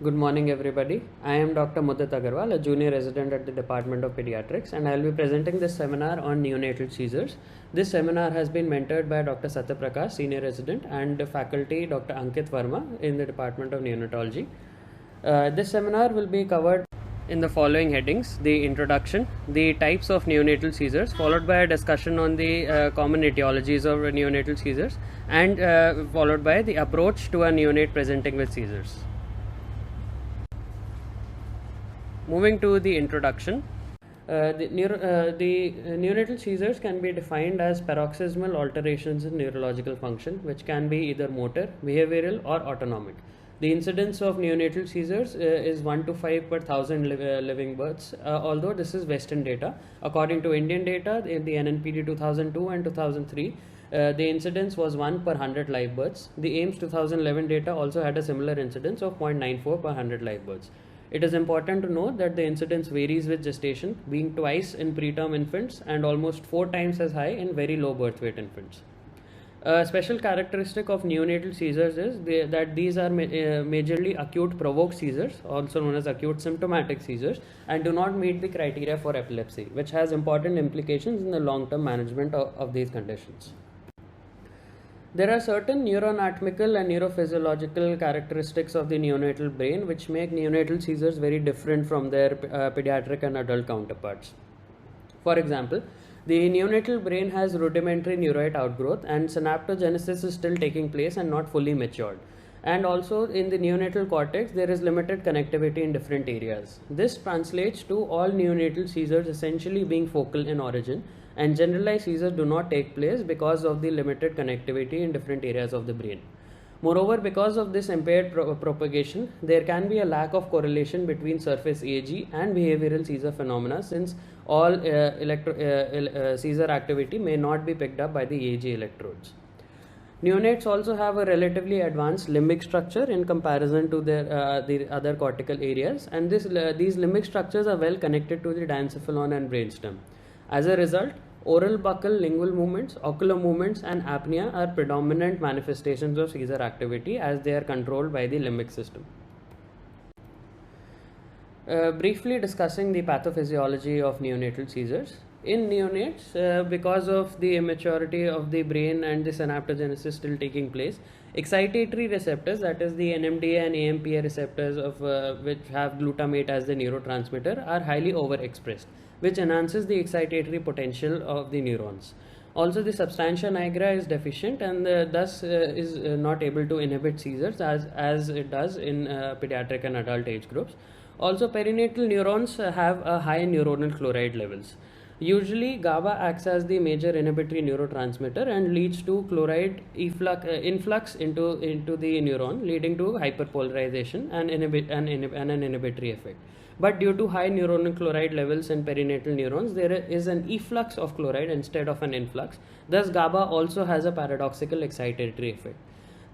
Good morning, everybody. I am Dr. Mudit Agarwal, a junior resident at the Department of Pediatrics, and I will be presenting this seminar on neonatal seizures. This seminar has been mentored by Dr. Satya Prakash, senior resident, and faculty Dr. Ankit Verma in the Department of Neonatology. This seminar will be covered in the following headings: the introduction, the types of neonatal seizures, followed by a discussion on the common etiologies of neonatal seizures, and followed by the approach to a neonate presenting with seizures. Moving to the introduction, the neonatal seizures can be defined as paroxysmal alterations in neurological function, which can be either motor, behavioral, or autonomic. The incidence of neonatal seizures is 1 to 5 per 1,000 living births, although this is Western data. According to Indian data, in the NNPD 2002 and 2003, the incidence was 1 per 100 live births. The AIIMS 2011 data also had a similar incidence of 0.94 per 100 live births. It is important to note that the incidence varies with gestation, being twice in preterm infants and almost 4 times as high in very low birth weight infants. A special characteristic of neonatal seizures is that these are majorly acute provoked seizures, also known as acute symptomatic seizures, and do not meet the criteria for epilepsy, which has important implications in the long-term management of these conditions. There are certain neuroanatomical and neurophysiological characteristics of the neonatal brain which make neonatal seizures very different from their pediatric and adult counterparts. For example, the neonatal brain has rudimentary neuroid outgrowth and synaptogenesis is still taking place and not fully matured. And also in the neonatal cortex, there is limited connectivity in different areas. This translates to all neonatal seizures essentially being focal in origin, and generalized seizures do not take place because of the limited connectivity in different areas of the brain. Moreover, because of this impaired propagation, there can be a lack of correlation between surface EEG and behavioral seizure phenomena, since all seizure activity may not be picked up by the EEG electrodes. Neonates also have a relatively advanced limbic structure in comparison to the other cortical areas, and these limbic structures are well connected to the diencephalon and brainstem. As a result, oral buccal lingual movements, ocular movements, and apnea are predominant manifestations of seizure activity as they are controlled by the limbic system. Briefly discussing the pathophysiology of neonatal seizures. In neonates, because of the immaturity of the brain and the synaptogenesis still taking place, excitatory receptors, that is the NMDA and AMPA receptors which have glutamate as the neurotransmitter, are highly overexpressed, which enhances the excitatory potential of the neurons. Also, the substantia nigra is deficient and thus is not able to inhibit seizures as it does in pediatric and adult age groups. Also, perinatal neurons have a high neuronal chloride levels. Usually, GABA acts as the major inhibitory neurotransmitter and leads to chloride influx into the neuron, leading to hyperpolarization and an inhibitory effect. But due to high neuronal chloride levels in perinatal neurons, there is an efflux of chloride instead of an influx. Thus, GABA also has a paradoxical excitatory effect.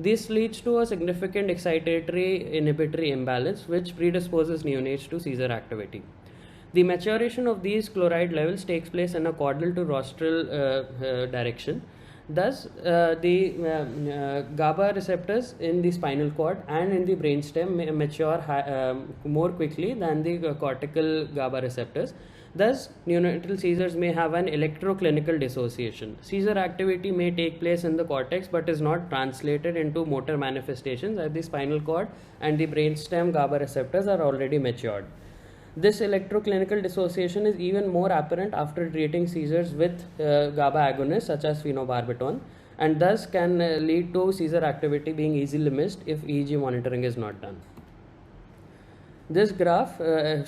This leads to a significant excitatory inhibitory imbalance, which predisposes neonates to seizure activity. The maturation of these chloride levels takes place in a caudal to rostral direction. Thus, the GABA receptors in the spinal cord and in the brainstem may mature more quickly than the cortical GABA receptors. Thus, neonatal seizures may have an electroclinical dissociation. Seizure activity may take place in the cortex but is not translated into motor manifestations as the spinal cord and the brainstem GABA receptors are already matured. This electroclinical dissociation is even more apparent after treating seizures with GABA agonists such as phenobarbital, and thus can lead to seizure activity being easily missed if EEG monitoring is not done. This graph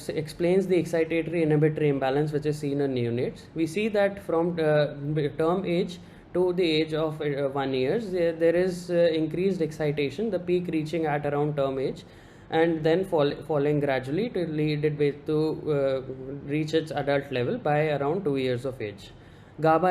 explains the excitatory inhibitory imbalance which is seen in neonates. We see that from term age to the age of 1 year, there is increased excitation, the peak reaching at around term age, and then falling gradually to lead it to reach its adult level by around 2 years of age. GABA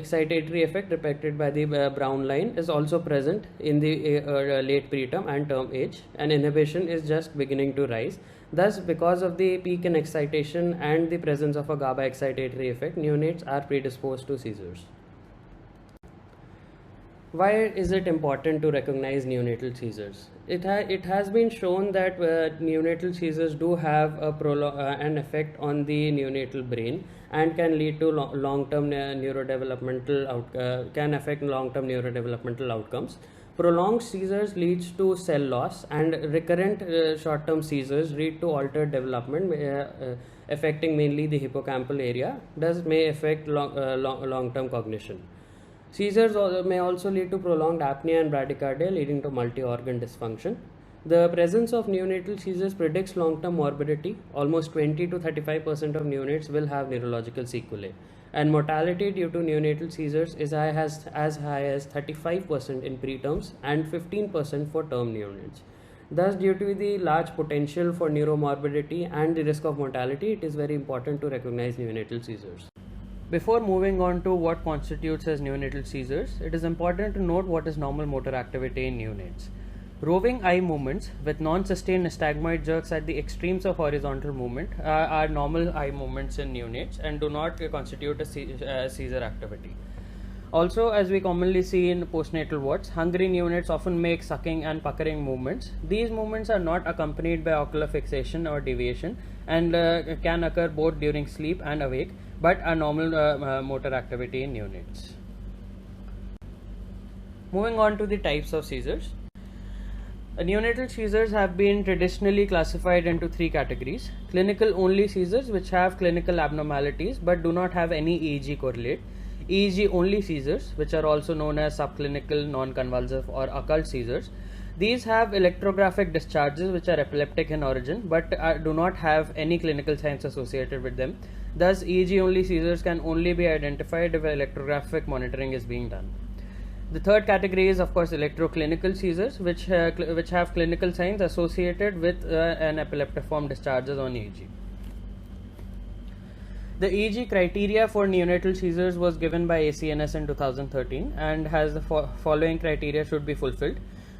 excitatory effect depicted by the brown line is also present in the late preterm and term age, and inhibition is just beginning to rise. Thus, because of the peak in excitation and the presence of a GABA excitatory effect, neonates are predisposed to seizures. Why is it important to recognize neonatal seizures? It has been shown that neonatal seizures do have an effect on the neonatal brain and can lead to long-term can affect long-term neurodevelopmental outcomes. Prolonged seizures leads to cell loss, and recurrent short-term seizures lead to altered development, affecting mainly the hippocampal area. Thus, may affect long-term cognition. Seizures may also lead to prolonged apnea and bradycardia, leading to multi-organ dysfunction. The presence of neonatal seizures predicts long-term morbidity. Almost 20 to 35% of neonates will have neurological sequelae, and mortality due to neonatal seizures is as high as 35% in preterms and 15% for term neonates. Thus, due to the large potential for neuromorbidity and the risk of mortality, it is very important to recognize neonatal seizures. Before moving on to what constitutes as neonatal seizures, it is important to note what is normal motor activity in neonates. Roving eye movements with non-sustained nystagmoid jerks at the extremes of horizontal movement are normal eye movements in neonates and do not constitute a seizure activity. Also, as we commonly see in postnatal wards, hungry neonates often make sucking and puckering movements. These movements are not accompanied by ocular fixation or deviation and can occur both during sleep and awake, but are normal motor activity in neonates. Moving on to the types of seizures. Neonatal seizures have been traditionally classified into three categories: clinical only seizures, which have clinical abnormalities but do not have any EEG correlate; EEG only seizures, which are also known as subclinical, non-convulsive or occult seizures. These have electrographic discharges which are epileptic in origin but do not have any clinical signs associated with them. Thus, EEG only seizures can only be identified if electrographic monitoring is being done. The third category is, of course, electroclinical seizures, which have clinical signs associated with an epileptiform discharges on EEG. The EEG criteria for neonatal seizures was given by ACNS in 2013 and has the following criteria should be fulfilled: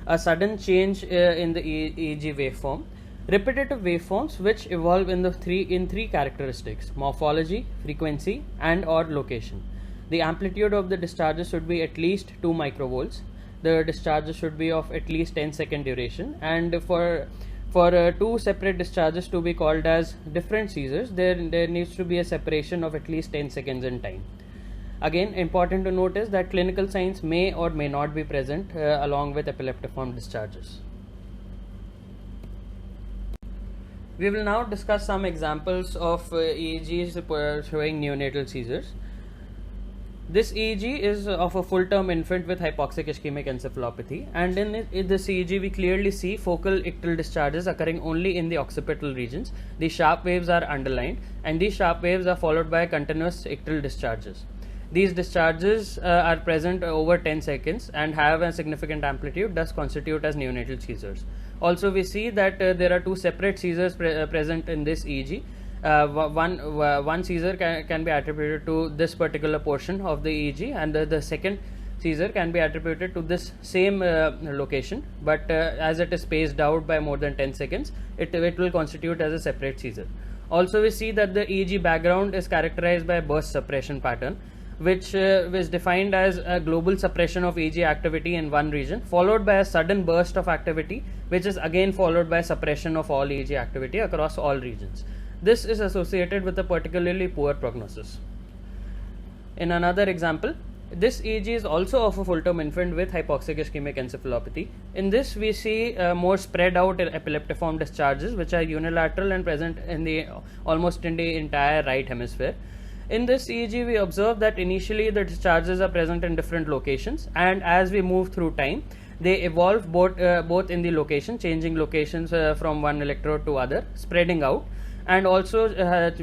a sudden change in the EEG waveform, repetitive waveforms which evolve in three characteristics: morphology, frequency, and or location. The amplitude of the discharges should be at least 2 microvolts. The discharges should be of at least 10-second duration, and for two separate discharges to be called as different seizures, there needs to be a separation of at least 10 seconds in time. Again, important to notice that clinical signs may or may not be present along with epileptiform discharges. We will now discuss some examples of EEGs showing neonatal seizures. This EEG is of a full-term infant with hypoxic ischemic encephalopathy, and in this EEG we clearly see focal ictal discharges occurring only in the occipital regions. The sharp waves are underlined, and these sharp waves are followed by continuous ictal discharges. These discharges are present over 10 seconds and have a significant amplitude, thus constitute as neonatal seizures. Also, we see that there are two separate seizures present in this EEG. One seizure can be attributed to this particular portion of the EEG, and the second seizure can be attributed to this same location, but as it is spaced out by more than 10 seconds, it will constitute as a separate seizure. Also, we see that the EEG background is characterized by a burst suppression pattern, which is defined as a global suppression of EEG activity in one region, followed by a sudden burst of activity, which is again followed by suppression of all EEG activity across all regions. This is associated with a particularly poor prognosis. In another example, this EEG is also of a full-term infant with hypoxic ischemic encephalopathy. In this, we see more spread out epileptiform discharges, which are unilateral and present in almost in the entire right hemisphere. In this EEG, we observe that initially the discharges are present in different locations, and as we move through time, they evolve both in the location, changing locations from one electrode to other, spreading out. And also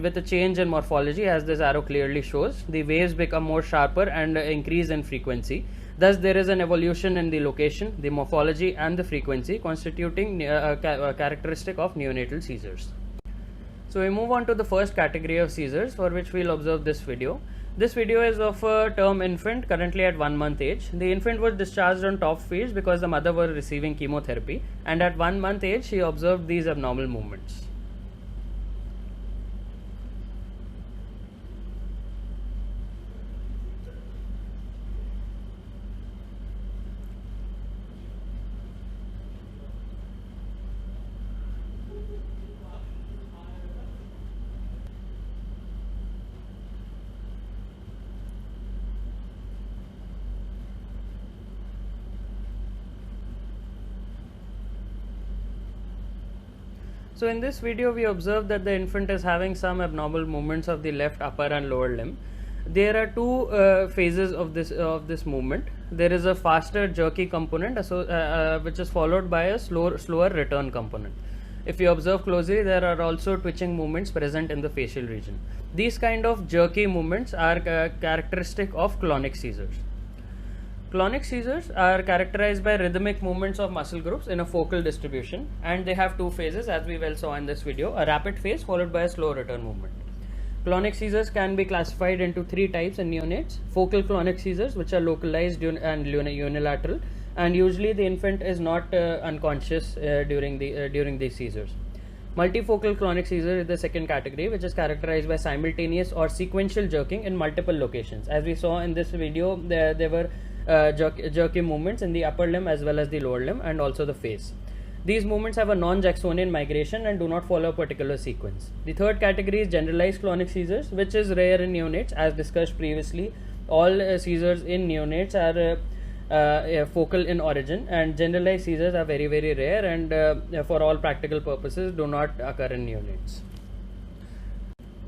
with a change in morphology, as this arrow clearly shows, the waves become more sharper and increase in frequency. Thus, there is an evolution in the location, the morphology, and the frequency, constituting a characteristic of neonatal seizures. So, we move on to the first category of seizures, for which we will observe this video. This video is of a term infant currently at 1 month age. The infant was discharged on top feeds because the mother was receiving chemotherapy, and at 1 month age she observed these abnormal movements. So in this video we observe that the infant is having some abnormal movements of the left upper and lower limb. There are two phases of this movement. There is a faster jerky component which is followed by a slower return component. If you observe closely, there are also twitching movements present in the facial region. These kind of jerky movements are characteristic of clonic seizures. Clonic seizures are characterized by rhythmic movements of muscle groups in a focal distribution, and they have two phases, as we well saw in this video: a rapid phase followed by a slow return movement. Clonic seizures can be classified into three types in neonates: focal clonic seizures, which are localized and unilateral, and usually the infant is not unconscious during these seizures. Multifocal clonic seizure is the second category, which is characterized by simultaneous or sequential jerking in multiple locations. As we saw in this video, there were jerky movements in the upper limb as well as the lower limb and also the face. These movements have a non-Jacksonian migration and do not follow a particular sequence. The third category is generalized clonic seizures, which is rare in neonates. As discussed previously, all seizures in neonates are focal in origin, and generalized seizures are very rare and for all practical purposes do not occur in neonates.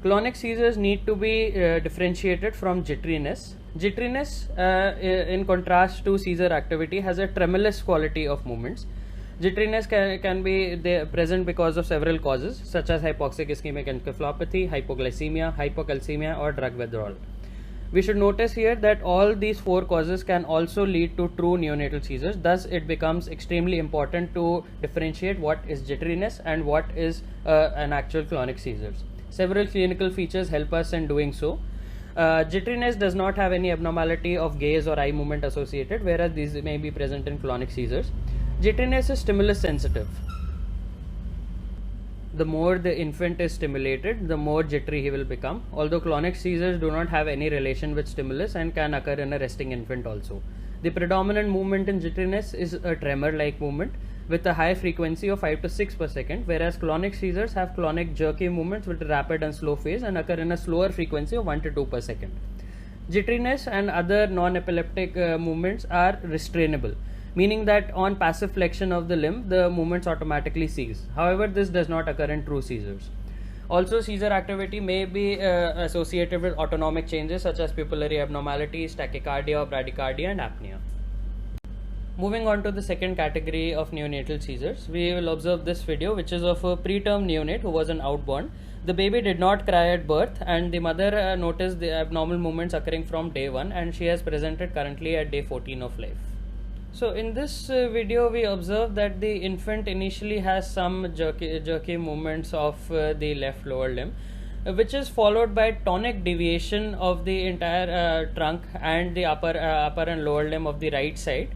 Clonic seizures need to be differentiated from jitteriness. Jitteriness, in contrast to seizure activity, has a tremulous quality of movements. Jitteriness can be present because of several causes, such as hypoxic ischemic encephalopathy, hypoglycemia, hypocalcemia, or drug withdrawal. We should notice here that all these four causes can also lead to true neonatal seizures. Thus, it becomes extremely important to differentiate what is jitteriness and what is an actual clonic seizures. Several clinical features help us in doing so. Jitteriness does not have any abnormality of gaze or eye movement associated, whereas these may be present in clonic seizures. Jitteriness is stimulus sensitive. The more the infant is stimulated, the more jittery he will become, although clonic seizures do not have any relation with stimulus and can occur in a resting infant also. The predominant movement in jitteriness is a tremor-like movement with a high frequency of 5 to 6 per second, whereas clonic seizures have clonic jerky movements with rapid and slow phase and occur in a slower frequency of 1 to 2 per second. Jitteriness and other non-epileptic movements are restrainable, meaning that on passive flexion of the limb, the movements automatically cease. However, this does not occur in true seizures. Also, seizure activity may be associated with autonomic changes such as pupillary abnormalities, tachycardia or bradycardia, and apnea. Moving on to the second category of neonatal seizures, we will observe this video, which is of a preterm neonate who was an outborn. The baby did not cry at birth, and the mother noticed the abnormal movements occurring from day 1, and she has presented currently at day 14 of life. So in this video we observe that the infant initially has some jerky movements of the left lower limb, which is followed by tonic deviation of the entire trunk and the upper and lower limb of the right side.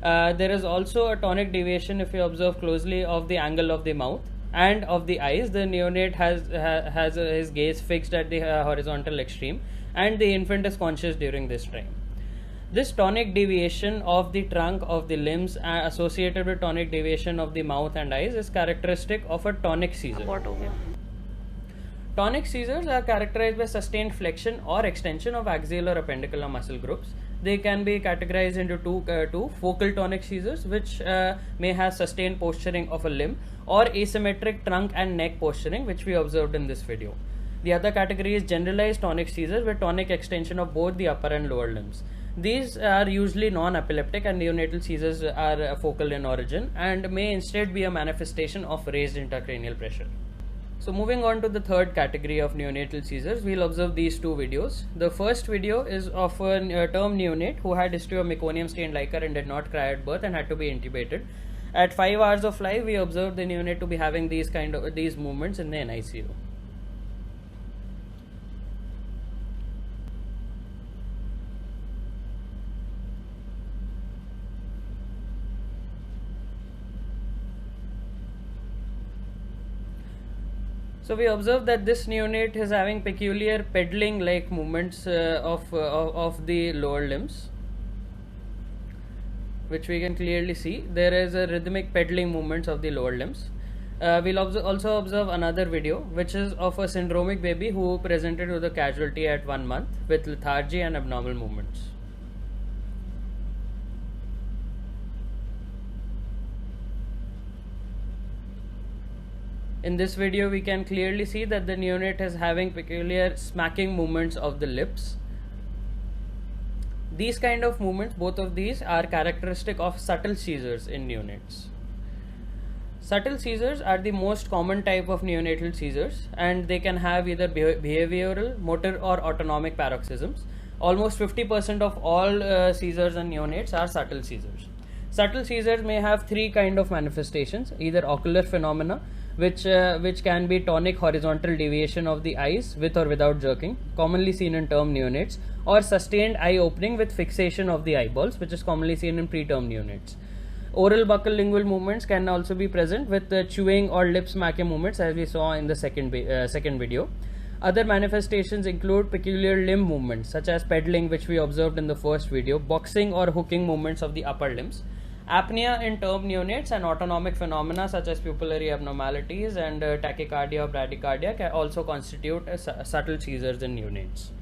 There is also a tonic deviation, if you observe closely, of the angle of the mouth and of the eyes. The neonate has his gaze fixed at the horizontal extreme, and the infant is conscious during this time. This tonic deviation of the trunk of the limbs associated with tonic deviation of the mouth and eyes is characteristic of a tonic seizure. Tonic seizures are characterized by sustained flexion or extension of axial or appendicular muscle groups. They can be categorized into two focal tonic seizures, which may have sustained posturing of a limb, or asymmetric trunk and neck posturing, which we observed in this video. The other category is generalized tonic seizures with tonic extension of both the upper and lower limbs. These are usually non-epileptic, and neonatal seizures are focal in origin and may instead be a manifestation of raised intracranial pressure. So moving on to the third category of neonatal seizures, we'll observe these two videos. The first video is of a term neonate who had history of meconium stained liquor and did not cry at birth and had to be intubated. At 5 hours of life, we observed the neonate to be having these movements in the NICU. So we observe that this neonate is having peculiar pedaling like movements of the lower limbs, which we can clearly see. There is a rhythmic pedaling movements of the lower limbs. We'll also observe another video, which is of a syndromic baby who presented with a casualty at 1 month with lethargy and abnormal movements. In this video, we can clearly see that the neonate is having peculiar smacking movements of the lips. These kind of movements, both of these, are characteristic of subtle seizures in neonates. Subtle seizures are the most common type of neonatal seizures, and they can have either behavioral, motor or autonomic paroxysms. Almost 50% of all seizures in neonates are subtle seizures. Subtle seizures may have three kind of manifestations: either ocular phenomena, which can be tonic horizontal deviation of the eyes with or without jerking, commonly seen in term neonates, or sustained eye opening with fixation of the eyeballs, which is commonly seen in preterm neonates. Oral buccal lingual movements can also be present with chewing or lip smacking movements, as we saw in the second video. Other manifestations include peculiar limb movements such as pedaling, which we observed in the first video, boxing or hooking movements of the upper limbs. Apnea in term neonates and autonomic phenomena such as pupillary abnormalities and tachycardia or bradycardia can also constitute subtle seizures in neonates.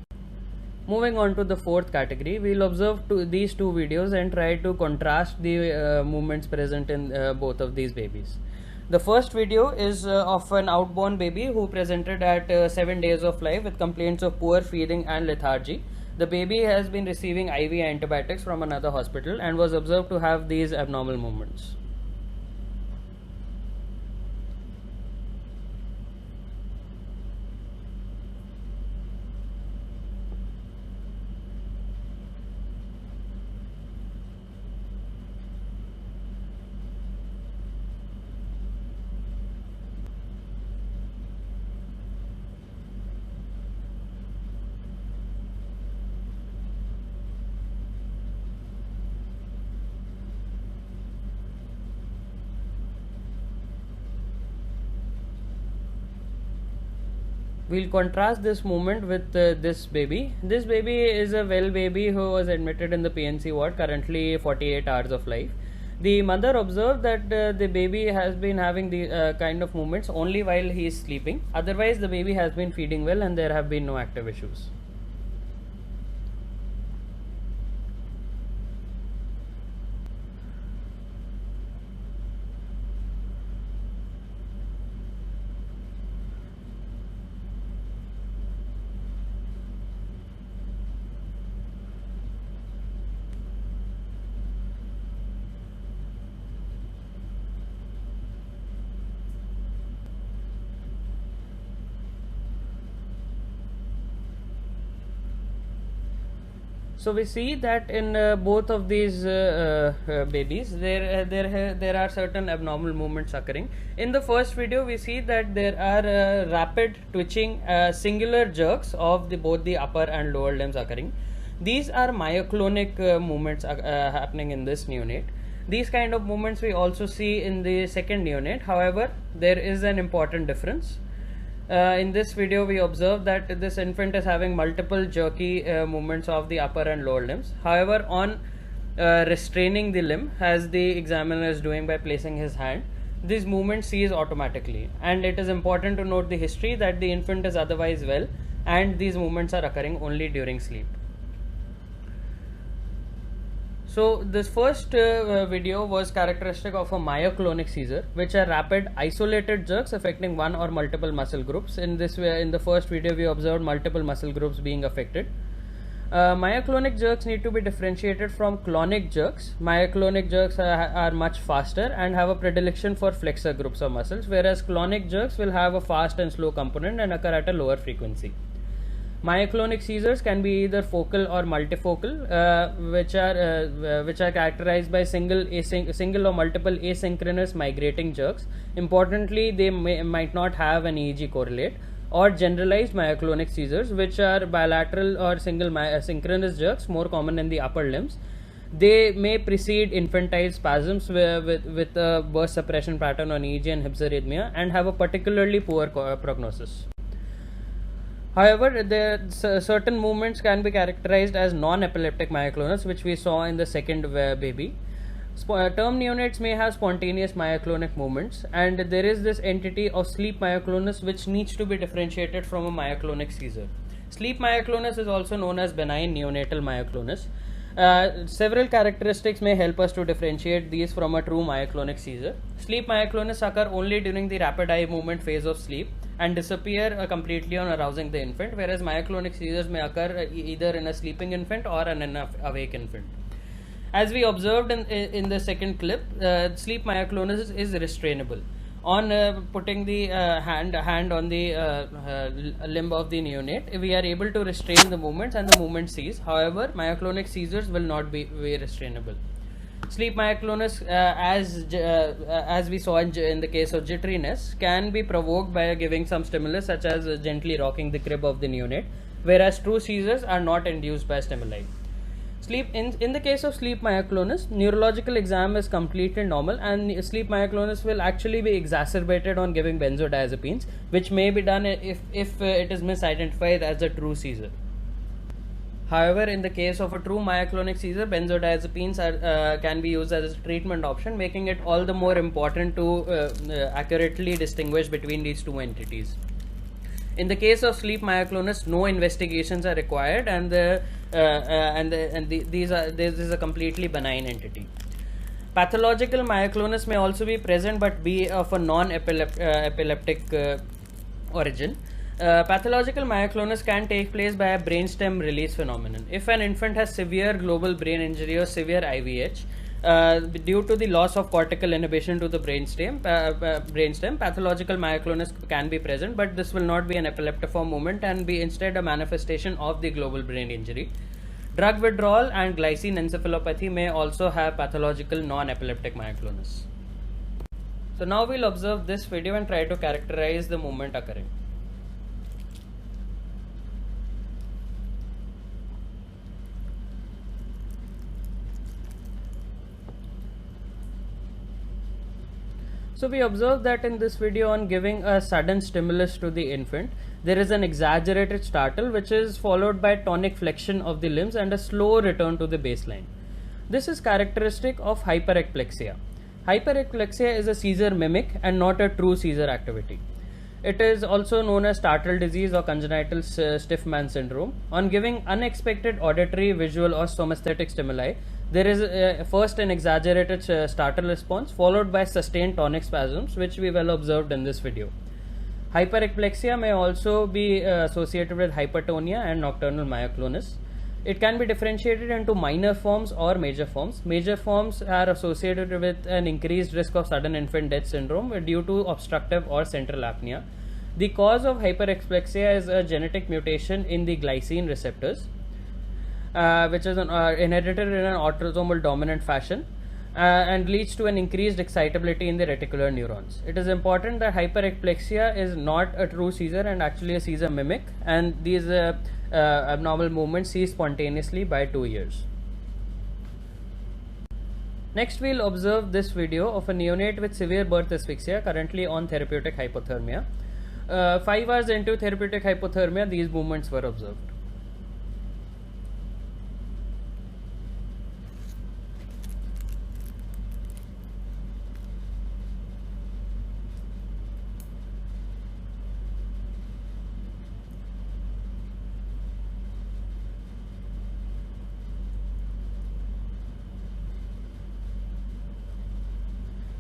Moving on to the fourth category, we will observe these two videos and try to contrast the movements present in both of these babies. The first video is of an outborn baby who presented at 7 days of life with complaints of poor feeding and lethargy. The baby has been receiving IV antibiotics from another hospital and was observed to have these abnormal movements. We'll contrast this movement with this baby. This baby is a well baby who was admitted in the PNC ward, currently 48 hours of life. The mother observed that the baby has been having the kind of movements only while he is sleeping. Otherwise, the baby has been feeding well and there have been no active issues. So we see that in both of these babies, there are certain abnormal movements occurring. In the first video, we see that there are rapid twitching, singular jerks of both the upper and lower limbs occurring. These are myoclonic movements happening in this neonate. These kind of movements we also see in the second neonate. However, there is an important difference. In this video, we observe that this infant is having multiple jerky movements of the upper and lower limbs. However, on restraining the limb, as the examiner is doing by placing his hand, this movement ceases automatically. And it is important to note the history that the infant is otherwise well and these movements are occurring only during sleep. So this first video was characteristic of a myoclonic seizure, which are rapid isolated jerks affecting one or multiple muscle groups. In the first video, we observed multiple muscle groups being affected. Myoclonic jerks need to be differentiated from clonic jerks. Myoclonic jerks are much faster and have a predilection for flexor groups of muscles, whereas clonic jerks will have a fast and slow component and occur at a lower frequency. Myoclonic seizures can be either focal or multifocal, which are characterized by single or multiple asynchronous migrating jerks. Importantly, they might not have an EEG correlate, or generalized myoclonic seizures, which are bilateral or single synchronous jerks, more common in the upper limbs. They may precede infantile spasms with a burst suppression pattern on EEG and hypsarrhythmia and have a particularly poor prognosis. However, certain movements can be characterized as non-epileptic myoclonus, which we saw in the second baby. Term neonates may have spontaneous myoclonic movements, and there is this entity of sleep myoclonus which needs to be differentiated from a myoclonic seizure. Sleep myoclonus is also known as benign neonatal myoclonus. Several characteristics may help us to differentiate these from a true myoclonic seizure. Sleep myoclonics occur only during the rapid eye movement phase of sleep and disappear completely on arousing the infant, whereas myoclonic seizures may occur either in a sleeping infant or an awake infant. As we observed in the second clip, sleep myoclonics is restrainable. On putting the hand on the limb of the neonate, we are able to restrain the movements and the movement cease. However, myoclonic seizures will not be restrainable. Sleep myoclonus, as we saw in the case of jitteriness, can be provoked by giving some stimulus such as gently rocking the crib of the neonate, whereas true seizures are not induced by stimuli. In the case of sleep myoclonus, neurological exam is completely normal, and sleep myoclonus will actually be exacerbated on giving benzodiazepines, which may be done if it is misidentified as a true seizure. However, in the case of a true myoclonic seizure, benzodiazepines can be used as a treatment option, making it all the more important to accurately distinguish between these two entities. In the case of sleep myoclonus, no investigations are required, and this is a completely benign entity. Pathological myoclonus may also be present, but be of a non-epileptic origin. Pathological myoclonus can take place by a brainstem release phenomenon. If an infant has severe global brain injury or severe IVH, due to the loss of cortical inhibition to the brainstem, pathological myoclonus can be present, but this will not be an epileptiform movement and be instead a manifestation of the global brain injury. Drug withdrawal and glycine encephalopathy may also have pathological non-epileptic myoclonus. So now we'll observe this video and try to characterize the movement occurring. So we observe that in this video, on giving a sudden stimulus to the infant, there is an exaggerated startle which is followed by tonic flexion of the limbs and a slow return to the baseline. This is characteristic of hyperexplexia. Hyperexplexia is a seizure mimic and not a true seizure activity. It is also known as startle disease or congenital stiff man syndrome. On giving unexpected auditory, visual or somesthetic stimuli, there is first an exaggerated startle response followed by sustained tonic spasms, which we well observed in this video. Hyperexplexia may also be associated with hypertonia and nocturnal myoclonus. It can be differentiated into minor forms or major forms. Major forms are associated with an increased risk of sudden infant death syndrome due to obstructive or central apnea. The cause of hyperexplexia is a genetic mutation in the glycine receptors, which is inherited in an autosomal dominant fashion and leads to an increased excitability in the reticular neurons. It is important that hyperexplexia is not a true seizure and actually a seizure mimic, and these abnormal movements cease spontaneously by 2 years. Next, we'll observe this video of a neonate with severe birth asphyxia currently on therapeutic hypothermia. 5 hours into therapeutic hypothermia, these movements were observed.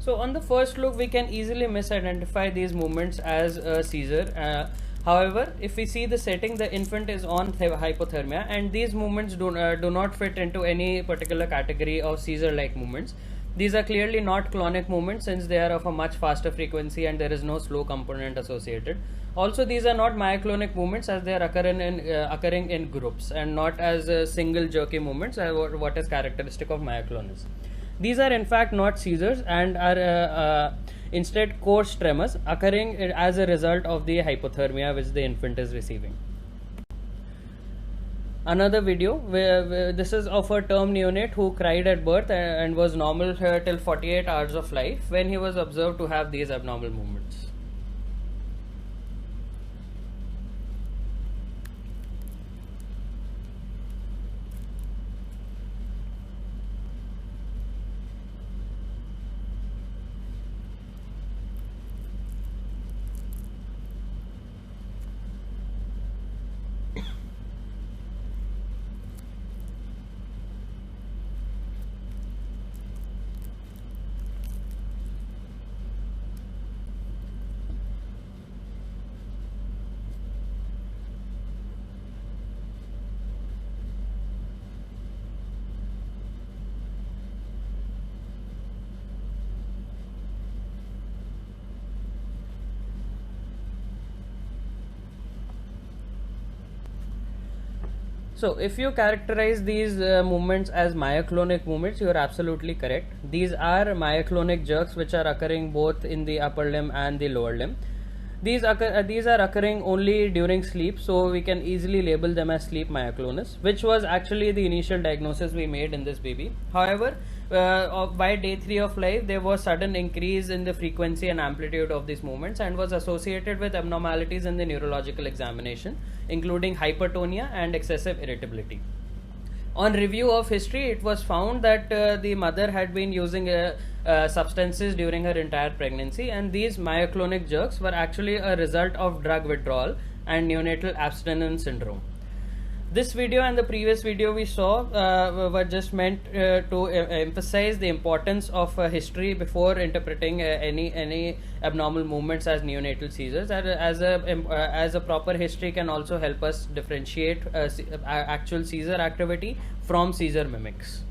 So on the first look, we can easily misidentify these movements as a seizure. However, if we see the setting, the infant is on hypothermia, and these movements do not fit into any particular category of seizure-like movements. These are clearly not clonic movements, since they are of a much faster frequency and there is no slow component associated. Also, these are not myoclonic movements, as they are occurring in groups and not as single jerky movements, what is characteristic of myoclonus. These are in fact not seizures and are instead coarse tremors occurring as a result of the hypothermia which the infant is receiving. Another video where this is of a term neonate who cried at birth and was normal till 48 hours of life when he was observed to have these abnormal movements. So if you characterize these movements as myoclonic movements, you are absolutely correct. These are myoclonic jerks which are occurring both in the upper limb and the lower limb. These are occurring only during sleep, so we can easily label them as sleep myoclonus, which was actually the initial diagnosis we made in this baby. However, by day 3 of life, there was sudden increase in the frequency and amplitude of these movements and was associated with abnormalities in the neurological examination, including hypertonia and excessive irritability. On review of history, it was found that the mother had been using substances during her entire pregnancy, and these myoclonic jerks were actually a result of drug withdrawal and neonatal abstinence syndrome. This video and the previous video we saw were just meant to emphasize the importance of history before interpreting any abnormal movements as neonatal seizures. As a proper history can also help us differentiate actual seizure activity from seizure mimics.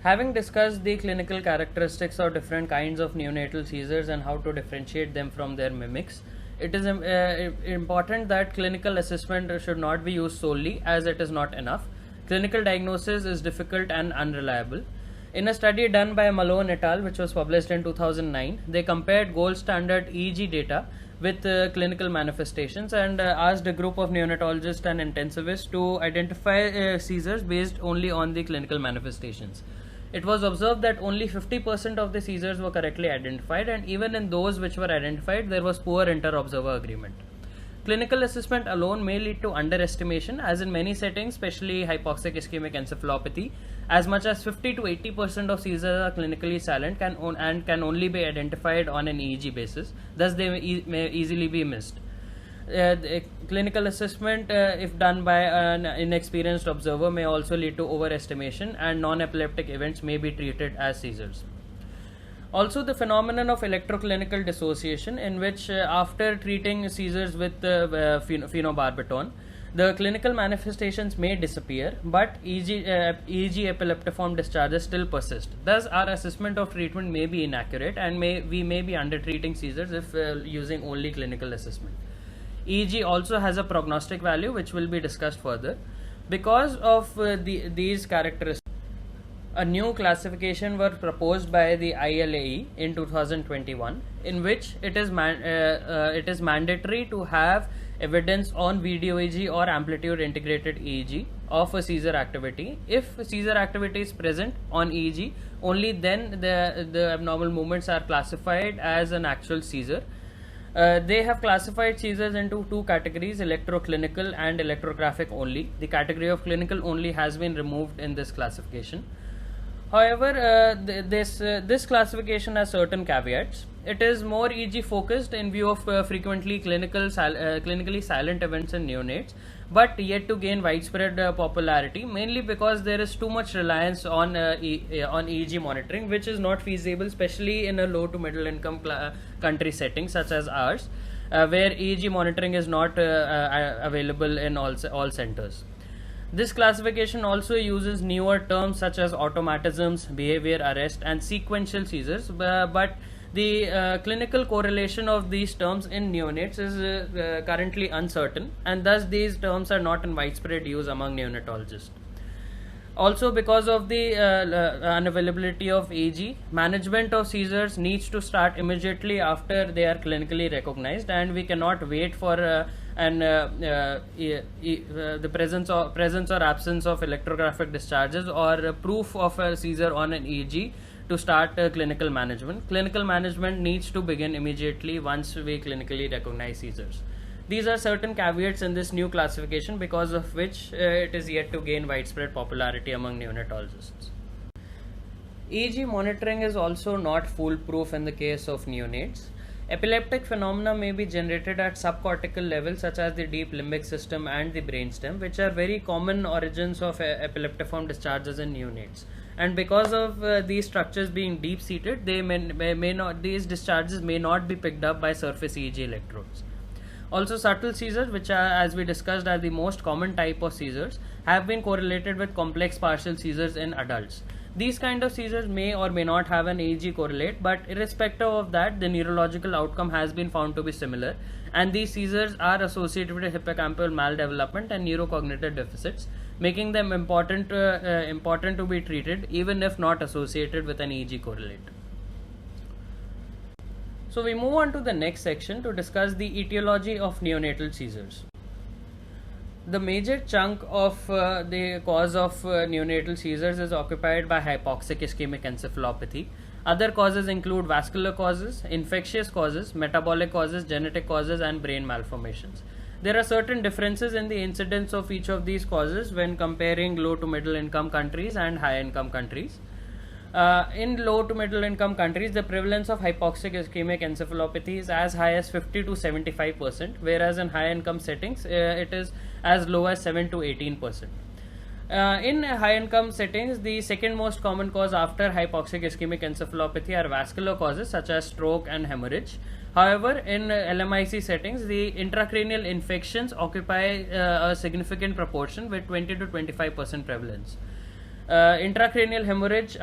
Having discussed the clinical characteristics of different kinds of neonatal seizures and how to differentiate them from their mimics, it is important that clinical assessment should not be used solely, as it is not enough. Clinical diagnosis is difficult and unreliable. In a study done by Malone et al., which was published in 2009, they compared gold standard EEG data with clinical manifestations and asked a group of neonatologists and intensivists to identify seizures based only on the clinical manifestations. It was observed that only 50% of the seizures were correctly identified, and even in those which were identified, there was poor inter-observer agreement. Clinical assessment alone may lead to underestimation, as in many settings, especially hypoxic ischemic encephalopathy, as much as 50 to 80% of seizures are clinically silent and can only be identified on an EEG basis. Thus, they may easily be missed. The clinical assessment, if done by an inexperienced observer, may also lead to overestimation, and non-epileptic events may be treated as seizures. Also, the phenomenon of electroclinical dissociation, in which after treating seizures with phenobarbital, the clinical manifestations may disappear, but EEG epileptiform discharges still persist. Thus, our assessment of treatment may be inaccurate, and we may be under-treating seizures if using only clinical assessment. EEG also has a prognostic value, which will be discussed further. Because of these characteristics, a new classification was proposed by the ILAE in 2021, in which it is mandatory to have evidence on video EEG or amplitude integrated EEG of a seizure activity. If seizure activity is present on EEG, only then the abnormal movements are classified as an actual seizure. They have classified seizures into two categories, electroclinical and electrographic only. The category of clinical only has been removed in this classification. However, this classification has certain caveats. It is more EEG focused in view of frequently clinically silent events in neonates, but yet to gain widespread popularity, mainly because there is too much reliance on EEG monitoring, which is not feasible, especially in a low to middle income country setting such as ours, where EEG monitoring is not available in all centers. This classification also uses newer terms such as automatisms, behavior arrest, and sequential seizures, but the clinical correlation of these terms in neonates is currently uncertain, and thus these terms are not in widespread use among neonatologists. Also, because of the unavailability of EEG, management of seizures needs to start immediately after they are clinically recognized, and we cannot wait for the presence or absence of electrographic discharges or proof of a seizure on an EEG to start clinical management. Clinical management needs to begin immediately once we clinically recognize seizures. These are certain caveats in this new classification, because of which it is yet to gain widespread popularity among neonatologists. EEG monitoring is also not foolproof in the case of neonates. Epileptic phenomena may be generated at subcortical levels, such as the deep limbic system and the brainstem, which are very common origins of epileptiform discharges in neonates. And because of these structures being deep-seated, these discharges may not be picked up by surface EEG electrodes. Also, subtle seizures, which are, as we discussed, are the most common type of seizures, have been correlated with complex partial seizures in adults. These kind of seizures may or may not have an EEG correlate, but irrespective of that, the neurological outcome has been found to be similar, and these seizures are associated with hippocampal maldevelopment and neurocognitive deficits, making them important to be treated even if not associated with an EEG correlate. So we move on to the next section to discuss the etiology of neonatal seizures. The major chunk of the cause of neonatal seizures is occupied by hypoxic ischemic encephalopathy. Other causes include vascular causes, infectious causes, metabolic causes, genetic causes, and brain malformations. There are certain differences in the incidence of each of these causes when comparing low to middle income countries and high income countries. In low to middle income countries, the prevalence of hypoxic ischemic encephalopathy is as high as 50 to 75%, whereas in high income settings, it is as low as 7 to 18%. In high income settings, the second most common cause after hypoxic ischemic encephalopathy are vascular causes such as stroke and hemorrhage. However, in LMIC settings, the intracranial infections occupy a significant proportion with 20 to 25% prevalence. Intracranial hemorrhage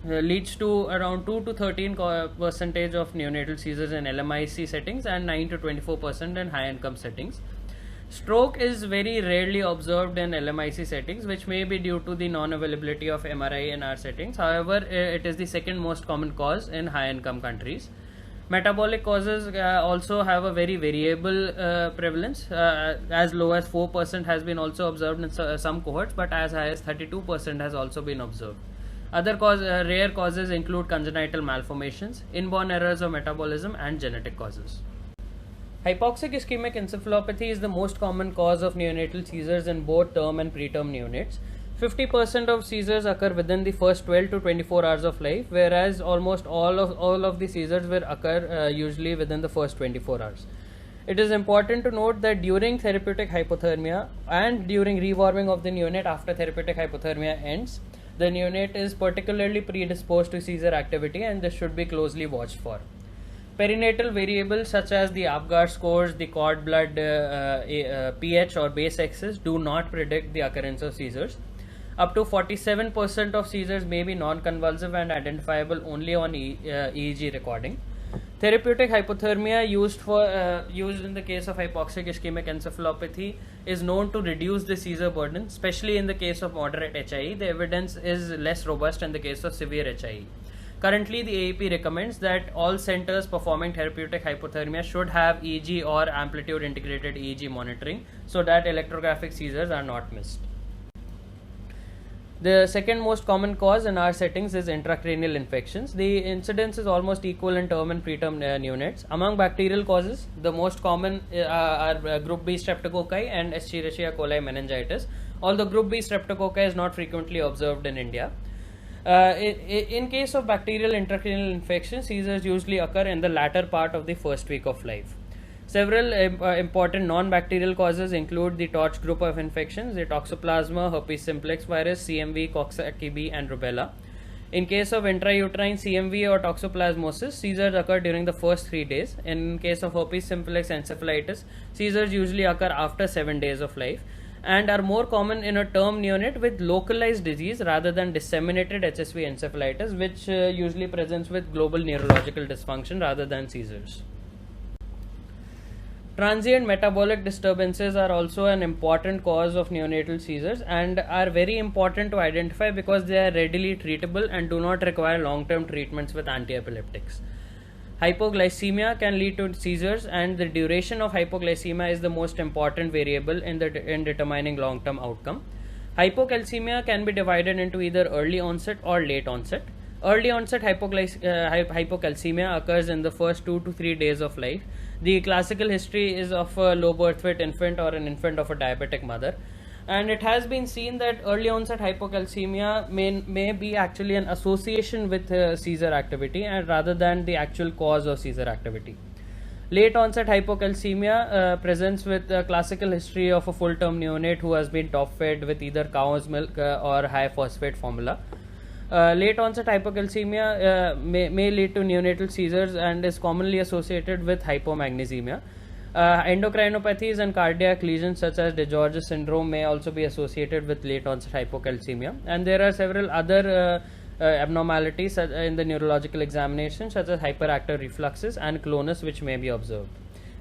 leads to around 2 to 13% of neonatal seizures in LMIC settings and 9 to 24% in high income settings. Stroke is very rarely observed in LMIC settings, which may be due to the non-availability of MRI in our settings. However, it is the second most common cause in high income countries. Metabolic causes also have a very variable prevalence. As low as 4% has been also observed in some cohorts, but as high as 32% has also been observed. Other rare causes include congenital malformations, inborn errors of metabolism, and genetic causes. Hypoxic ischemic encephalopathy is the most common cause of neonatal seizures in both term and preterm neonates. 50% of seizures occur within the first 12 to 24 hours of life, whereas almost all of the seizures will occur usually within the first 24 hours. It is important to note that during therapeutic hypothermia and during rewarming of the neonate after therapeutic hypothermia ends, the neonate is particularly predisposed to seizure activity, and this should be closely watched for. Perinatal variables such as the Apgar scores, the cord blood pH or base excess do not predict the occurrence of seizures. Up to 47% of seizures may be non-convulsive and identifiable only on EEG recording. Therapeutic hypothermia used in the case of hypoxic ischemic encephalopathy is known to reduce the seizure burden, especially in the case of moderate HIE. The evidence is less robust in the case of severe HIE. Currently, the AAP recommends that all centers performing therapeutic hypothermia should have EEG or amplitude integrated EEG monitoring so that electrographic seizures are not missed. The second most common cause in our settings is intracranial infections. The incidence is almost equal in term and preterm neonates. Among bacterial causes, the most common are group B streptococci and Escherichia coli meningitis, although group B streptococci is not frequently observed in India. In case of bacterial intracranial infection, seizures usually occur in the latter part of the first week of life. Several important non-bacterial causes include the TORCH group of infections, the Toxoplasma, herpes simplex virus, CMV, Coxsackie B, and rubella. In case of intrauterine CMV or toxoplasmosis, seizures occur during the first 3 days. In case of herpes simplex encephalitis, seizures usually occur after 7 days of life and are more common in a term neonate with localized disease rather than disseminated HSV encephalitis, which usually presents with global neurological dysfunction rather than seizures. Transient metabolic disturbances are also an important cause of neonatal seizures and are very important to identify because they are readily treatable and do not require long-term treatments with antiepileptics. Hypoglycemia can lead to seizures, and the duration of hypoglycemia is the most important variable in determining long-term outcome. Hypocalcemia can be divided into either early onset or late onset. Early onset hypocalcemia occurs in the first 2 to 3 days of life. The classical history is of a low birth weight infant or an infant of a diabetic mother, and it has been seen that early onset hypocalcemia may be actually an association with seizure activity and rather than the actual cause of seizure activity. Late onset hypocalcemia presents with a classical history of a full term neonate who has been top fed with either cow's milk or high phosphate formula. Late onset hypocalcemia may lead to neonatal seizures and is commonly associated with hypomagnesemia. Endocrinopathies and cardiac lesions such as DeGeorge syndrome may also be associated with late onset hypocalcemia, and there are several other abnormalities in the neurological examination such as hyperactive refluxes and clonus which may be observed.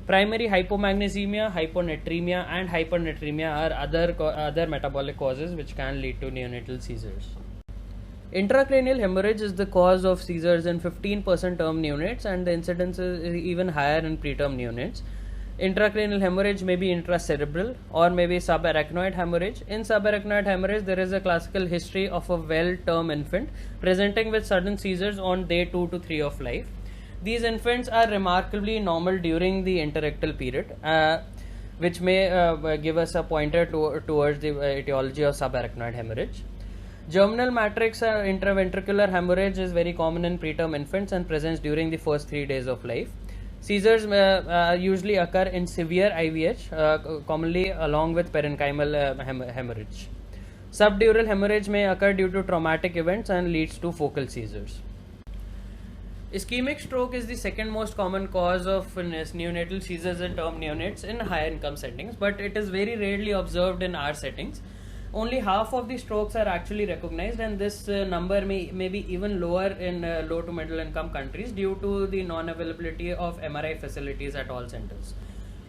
Primary hypomagnesemia, hyponatremia and hypernatremia are other metabolic causes which can lead to neonatal seizures. Intracranial hemorrhage is the cause of seizures in 15% term neonates, and the incidence is even higher in preterm neonates. Intracranial hemorrhage may be intracerebral or may be subarachnoid hemorrhage. In subarachnoid hemorrhage, there is a classical history of a well-term infant presenting with sudden seizures on day 2 to 3 of life. These infants are remarkably normal during the interictal period, which may give us a pointer towards the etiology of subarachnoid hemorrhage. Germinal matrix intraventricular hemorrhage is very common in preterm infants and presents during the first 3 days of life. Seizures usually occur in severe IVH, commonly along with parenchymal hemorrhage. Subdural hemorrhage may occur due to traumatic events and leads to focal seizures. Ischemic stroke is the second most common cause of neonatal seizures in term neonates in higher income settings, but it is very rarely observed in our settings. Only half of the strokes are actually recognized, and this number may be even lower in low to middle income countries due to the non-availability of MRI facilities at all centers.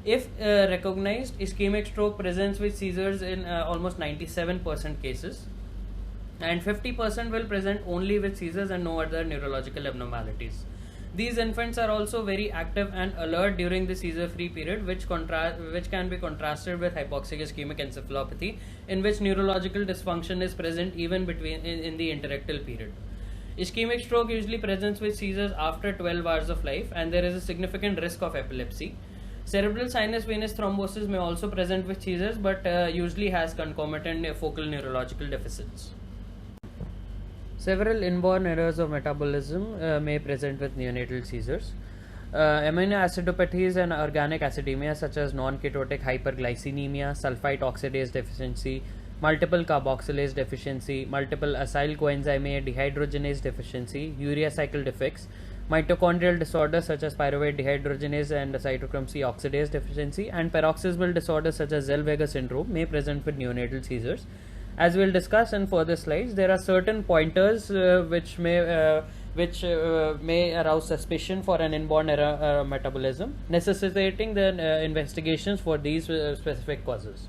If recognized, ischemic stroke presents with seizures in almost 97% cases, and 50% will present only with seizures and no other neurological abnormalities. These infants are also very active and alert during the seizure-free period, which can be contrasted with hypoxic ischemic encephalopathy, in which neurological dysfunction is present even in the interictal period. Ischemic stroke usually presents with seizures after 12 hours of life, and there is a significant risk of epilepsy. Cerebral sinus venous thrombosis may also present with seizures, but usually has concomitant focal neurological deficits. Several inborn errors of metabolism may present with neonatal seizures. Amino acidopathies and organic acidemia such as non-ketotic hyperglycinemia, sulfite oxidase deficiency, multiple carboxylase deficiency, multiple acyl coenzyme A dehydrogenase deficiency, urea cycle defects, mitochondrial disorders such as pyruvate dehydrogenase and cytochrome C oxidase deficiency, and paroxysmal disorders such as Zellweger syndrome may present with neonatal seizures. As we will discuss in further slides, there are certain pointers which may arouse suspicion for an inborn error metabolism, necessitating the investigations for these specific causes.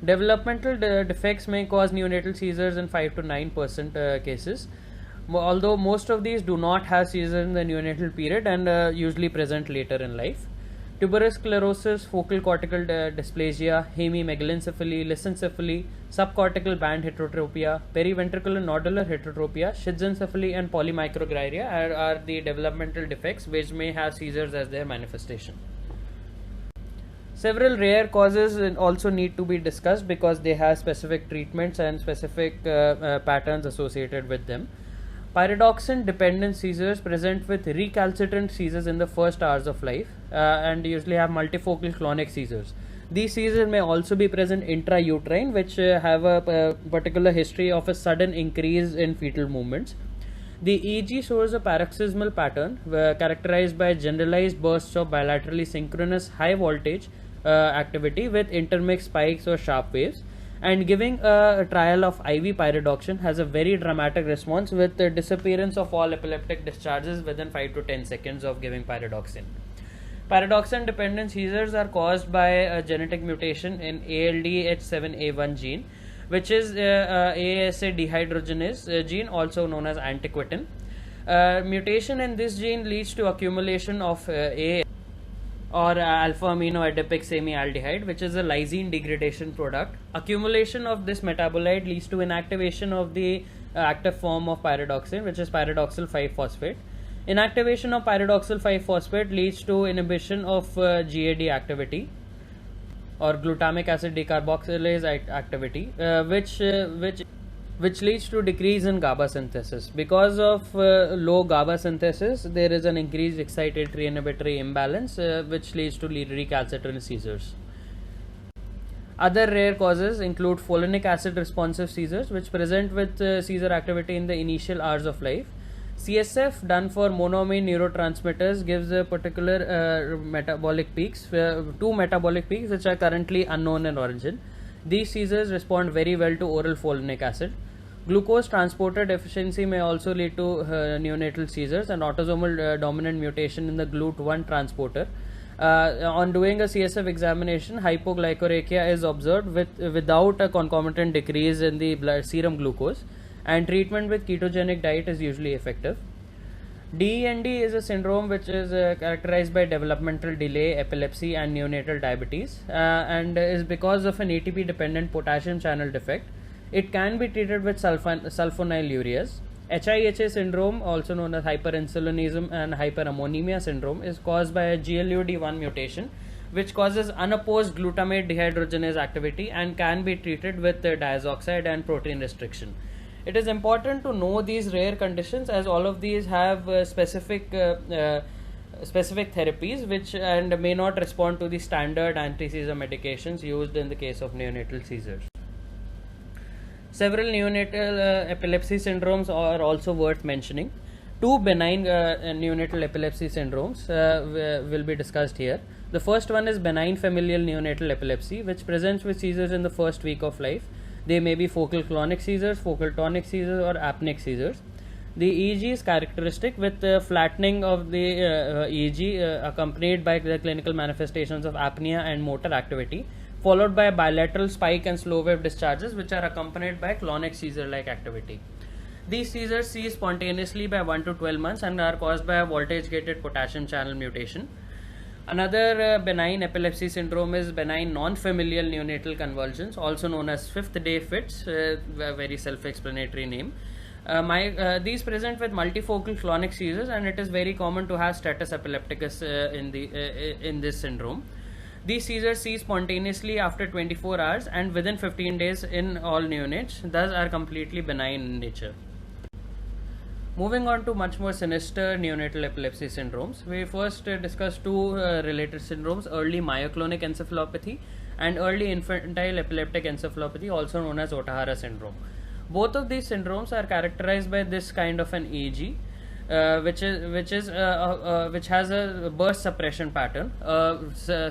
Developmental defects may cause neonatal seizures in 5 to 9% cases, although most of these do not have seizures in the neonatal period and usually present later in life. Tuberous sclerosis, focal cortical dysplasia, hemimegalencephaly, lissencephaly, subcortical band heterotropia, periventricular nodular heterotropia, schizencephaly, and polymicrogyria are the developmental defects which may have seizures as their manifestation. Several rare causes also need to be discussed because they have specific treatments and specific patterns associated with them. Pyridoxine dependent seizures present with recalcitrant seizures in the first hours of life and usually have multifocal clonic seizures. These seizures may also be present intrauterine, which have a particular history of a sudden increase in fetal movements. The EEG shows a paroxysmal pattern characterized by generalized bursts of bilaterally synchronous high voltage activity with intermixed spikes or sharp waves, and giving a trial of IV pyridoxine has a very dramatic response with the disappearance of all epileptic discharges within 5 to 10 seconds of giving pyridoxine. Pyridoxine dependent seizures are caused by a genetic mutation in ALDH7A1 gene, which is ASA dehydrogenase gene, also known as antiquatin. Mutation in this gene leads to accumulation of A or alpha amino adipic semialdehyde, which is a lysine degradation product. Accumulation of this metabolite leads to inactivation of the active form of pyridoxine, which is pyridoxal 5-phosphate. Inactivation of pyridoxal 5-phosphate leads to inhibition of GAD activity or glutamic acid decarboxylase activity, which leads to decrease in GABA synthesis. Because of low GABA synthesis, there is an increased excitatory inhibitory imbalance, which leads to recalcitrant seizures. Other rare causes include folinic acid responsive seizures, which present with seizure activity in the initial hours of life. CSF done for monoamine neurotransmitters gives a particular metabolic peaks, two metabolic peaks which are currently unknown in origin. These seizures respond very well to oral folinic acid. Glucose transporter deficiency may also lead to neonatal seizures, and autosomal dominant mutation in the GLUT1 transporter. On doing a CSF examination, hypoglycemia is observed without a concomitant decrease in the blood serum glucose, and treatment with ketogenic diet is usually effective. DEND is a syndrome which is characterized by developmental delay, epilepsy, and neonatal diabetes, and is because of an ATP dependent potassium channel defect. It can be treated with sulfonylureas. HIHA syndrome, also known as hyperinsulinism and hyperammonemia syndrome, is caused by a GLUD1 mutation which causes unopposed glutamate dehydrogenase activity and can be treated with diazoxide and protein restriction. It is important to know these rare conditions, as all of these have specific therapies which and may not respond to the standard anti-seizure medications used in the case of neonatal seizures. Several neonatal epilepsy syndromes are also worth mentioning. Two benign neonatal epilepsy syndromes will be discussed here. The first one is benign familial neonatal epilepsy, which presents with seizures in the first week of life. They may be focal clonic seizures, focal tonic seizures, or apneic seizures. The EEG is characteristic with flattening of the EEG accompanied by the clinical manifestations of apnea and motor activity, followed by bilateral spike and slow wave discharges which are accompanied by clonic seizure like activity. These seizures cease spontaneously by 1 to 12 months and are caused by a voltage gated potassium channel mutation. Another benign epilepsy syndrome is benign non-familial neonatal convulsions, also known as fifth day fits, a very self-explanatory name. These present with multifocal clonic seizures, and it is very common to have status epilepticus in this syndrome. These seizures cease spontaneously after 24 hours and within 15 days in all neonates, thus are completely benign in nature. Moving on to much more sinister neonatal epilepsy syndromes, we first discuss two related syndromes: early myoclonic encephalopathy and early infantile epileptic encephalopathy, also known as Ohtahara syndrome. Both of these syndromes are characterized by this kind of an EEG, which has a burst suppression pattern,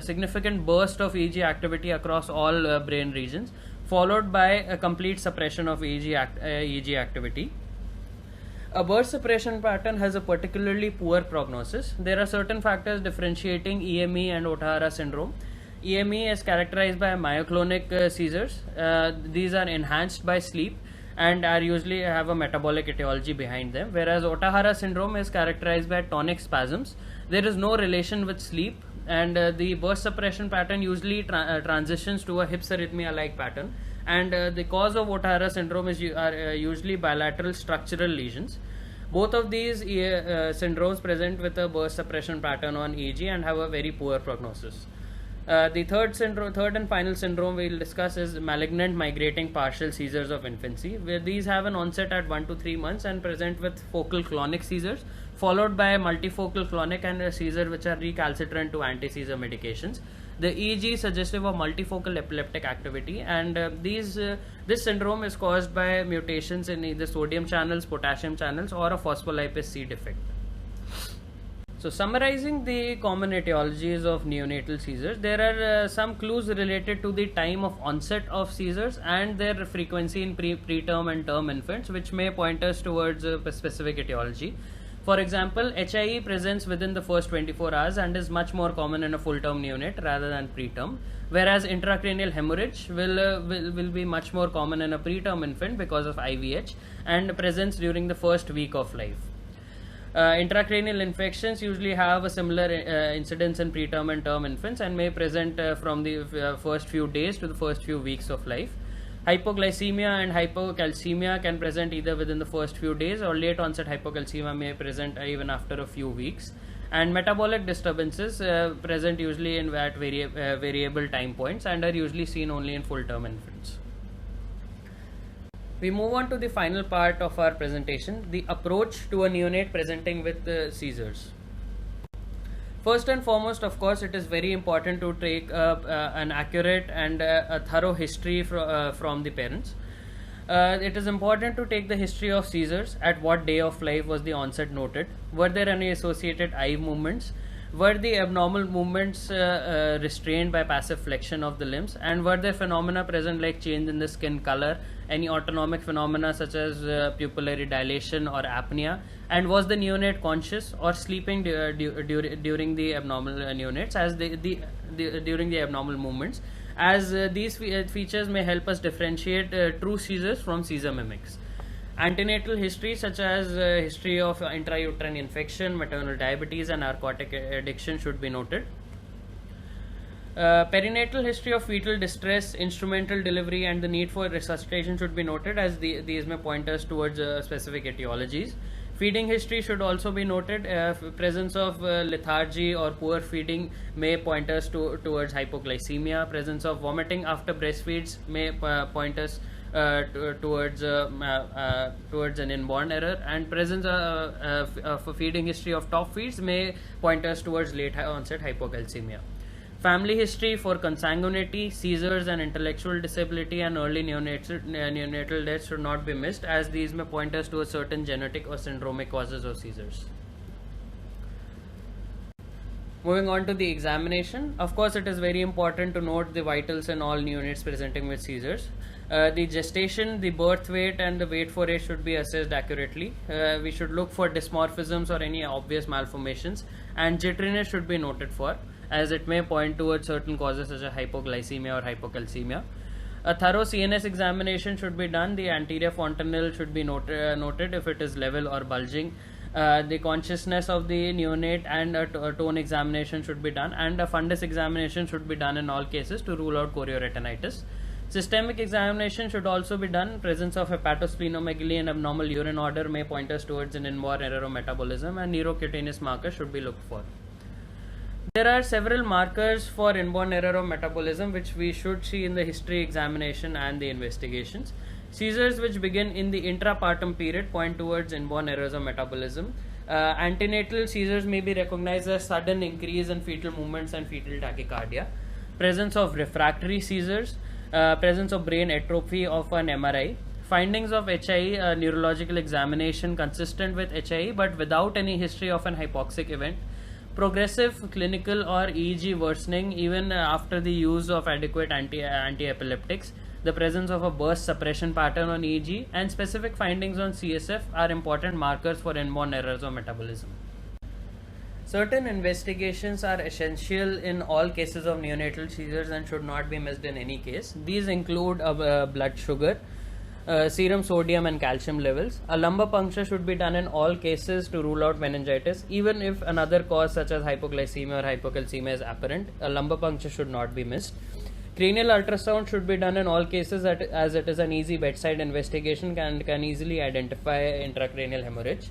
significant burst of EEG activity across all brain regions, followed by a complete suppression of EEG activity. A burst suppression pattern has a particularly poor prognosis. There are certain factors differentiating EME and Ohtahara syndrome. EME is characterized by myoclonic seizures. These are enhanced by sleep and are usually have a metabolic etiology behind them, whereas Ohtahara syndrome is characterized by tonic spasms. There is no relation with sleep, and the burst suppression pattern usually transitions to a hips arrhythmia like pattern, and the cause of Ohtahara syndrome is usually bilateral structural lesions. Both of these syndromes present with a burst suppression pattern on EEG and have a very poor prognosis. The third and final syndrome we will discuss is malignant migrating partial seizures of infancy, where these have an onset at 1 to 3 months and present with focal clonic seizures, followed by multifocal clonic and a seizure which are recalcitrant to anti-seizure medications. The EEG is suggestive of multifocal epileptic activity, and this syndrome is caused by mutations in either sodium channels, potassium channels, or a phospholipase C defect. So, summarizing the common etiologies of neonatal seizures, there are some clues related to the time of onset of seizures and their frequency in preterm and term infants, which may point us towards a specific etiology. For example, HIE presents within the first 24 hours and is much more common in a full-term neonate rather than preterm, whereas intracranial hemorrhage will be much more common in a preterm infant because of IVH and presents during the first week of life. Intracranial infections usually have a similar incidence in preterm and term infants and may present from the first few days to the first few weeks of life. Hypoglycemia and hypocalcemia can present either within the first few days, or late onset hypocalcemia may present even after a few weeks. And metabolic disturbances present usually at variable time points and are usually seen only in full term infants. We move on to the final part of our presentation, the approach to a neonate presenting with seizures. First and foremost, of course, it is very important to take an accurate and a thorough history from the parents. It is important to take the history of seizures. At what day of life was the onset noted? Were there any associated eye movements? Were the abnormal movements restrained by passive flexion of the limbs? And were there phenomena present like change in the skin color, any autonomic phenomena such as pupillary dilation or apnea? And was the neonate conscious or sleeping during the abnormal neonates as during the abnormal movements? As these features may help us differentiate true seizures from seizure mimics. Antenatal history such as history of intrauterine infection, maternal diabetes and narcotic addiction should be noted. Perinatal history of fetal distress, instrumental delivery and the need for resuscitation should be noted, as these may point us towards specific etiologies. Feeding history should also be noted. Presence of lethargy or poor feeding may point us towards hypoglycemia. Presence of vomiting after breastfeeds may point us towards an inborn error, and presence of a feeding history of top feeds may point us towards late onset hypocalcemia. Family history for consanguinity, seizures and intellectual disability and early neonatal deaths should not be missed, as these may point us to a certain genetic or syndromic causes of seizures. Moving on to the examination, of course it is very important to note the vitals in all neonates presenting with seizures. The gestation, the birth weight and the weight for age should be assessed accurately. We should look for dysmorphisms or any obvious malformations, and jitteriness should be noted for, as it may point towards certain causes such as hypoglycemia or hypocalcemia. A thorough CNS examination should be done. The anterior fontanelle should be noted if it is level or bulging. The consciousness of the neonate and a tone examination should be done, and a fundus examination should be done in all cases to rule out chorioretinitis. Systemic examination should also be done. Presence of hepatosplenomegaly and abnormal urine order may point us towards an inborn error of metabolism, and neurocutaneous markers should be looked for. There are several markers for inborn error of metabolism which we should see in the history examination and the investigations. Seizures which begin in the intrapartum period point towards inborn errors of metabolism. Antenatal seizures may be recognized as sudden increase in fetal movements and fetal tachycardia. Presence of refractory seizures, presence of brain atrophy of an MRI, findings of HIE, neurological examination consistent with HIE but without any history of an hypoxic event, progressive clinical or EEG worsening even after the use of adequate anti-epileptics, the presence of a burst suppression pattern on EEG, and specific findings on CSF are important markers for inborn errors of metabolism. Certain investigations are essential in all cases of neonatal seizures and should not be missed in any case. These include blood sugar, serum sodium and calcium levels. A lumbar puncture should be done in all cases to rule out meningitis, even if another cause such as hypoglycemia or hypocalcemia is apparent. A lumbar puncture should not be missed. Cranial ultrasound should be done in all cases as it is an easy bedside investigation and can easily identify intracranial hemorrhage.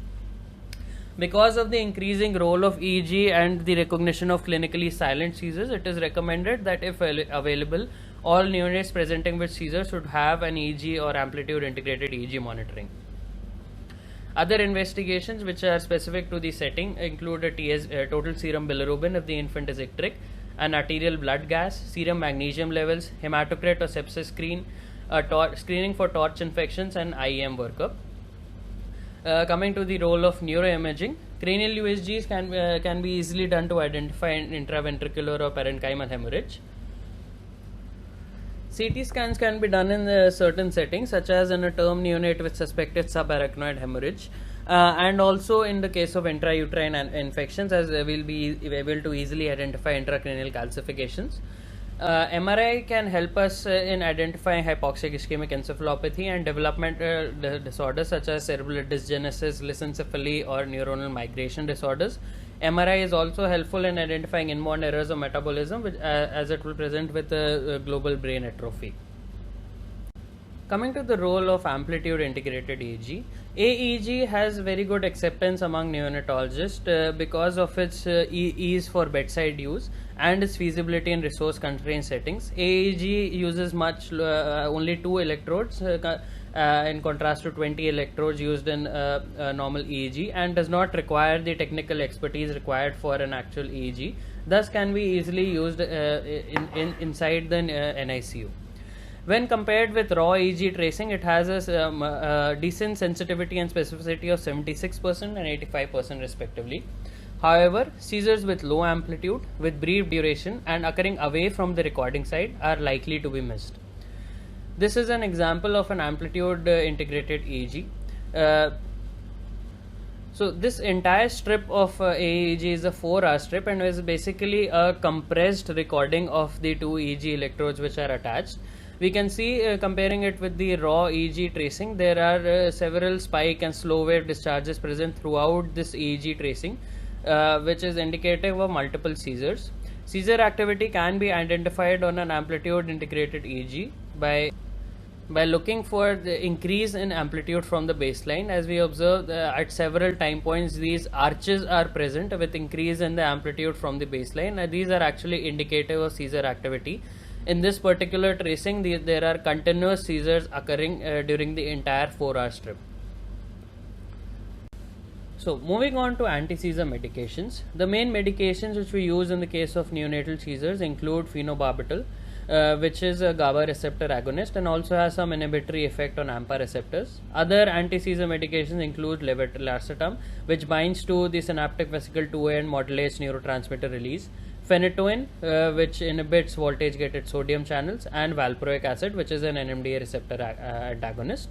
Because of the increasing role of EEG and the recognition of clinically silent seizures, it is recommended that if available, all neonates presenting with seizures should have an EEG or amplitude integrated EEG monitoring. Other investigations which are specific to the setting include a total serum bilirubin if the infant is icteric, an arterial blood gas, serum magnesium levels, hematocrit or sepsis screening for torch infections, and AIIMS workup. Coming to the role of neuroimaging, cranial USGs can be easily done to identify an intraventricular or parenchymal hemorrhage. CT scans can be done in certain settings, such as in a term neonate with suspected subarachnoid hemorrhage, and also in the case of intrauterine infections, as we'll be able to easily identify intracranial calcifications. MRI can help us in identifying hypoxic ischemic encephalopathy and developmental disorders such as cerebral dysgenesis, lissencephaly, or neuronal migration disorders. MRI is also helpful in identifying inborn errors of metabolism, as it will present with a global brain atrophy. Coming to the role of amplitude integrated EEG, AEG has very good acceptance among neonatologists because of its ease for bedside use and its feasibility in resource constrained settings. AEG uses only 2 electrodes in contrast to 20 electrodes used in normal EEG, and does not require the technical expertise required for an actual EEG, thus can be easily used inside the NICU. When compared with raw EEG tracing, it has a decent sensitivity and specificity of 76% and 85% respectively. However, seizures with low amplitude, with brief duration and occurring away from the recording site are likely to be missed. This is an example of an amplitude integrated EEG. So this entire strip of EEG is a 4-hour strip and is basically a compressed recording of the two EEG electrodes which are attached. We can see comparing it with the raw EEG tracing, there are several spike and slow wave discharges present throughout this EEG tracing, which is indicative of multiple seizures. Seizure activity can be identified on an amplitude integrated EEG by looking for the increase in amplitude from the baseline. As we observe at several time points, these arches are present with increase in the amplitude from the baseline. These are actually indicative of seizure activity. In this particular tracing, there are continuous seizures occurring during the entire 4-hour strip. So moving on to anti-seizure medications. The main medications which we use in the case of neonatal seizures include phenobarbital, which is a GABA receptor agonist and also has some inhibitory effect on AMPA receptors. Other anti-seizure medications include levetiracetam, which binds to the synaptic vesicle 2A and modulates neurotransmitter release, phenytoin, which inhibits voltage-gated sodium channels, and valproic acid, which is an NMDA receptor antagonist.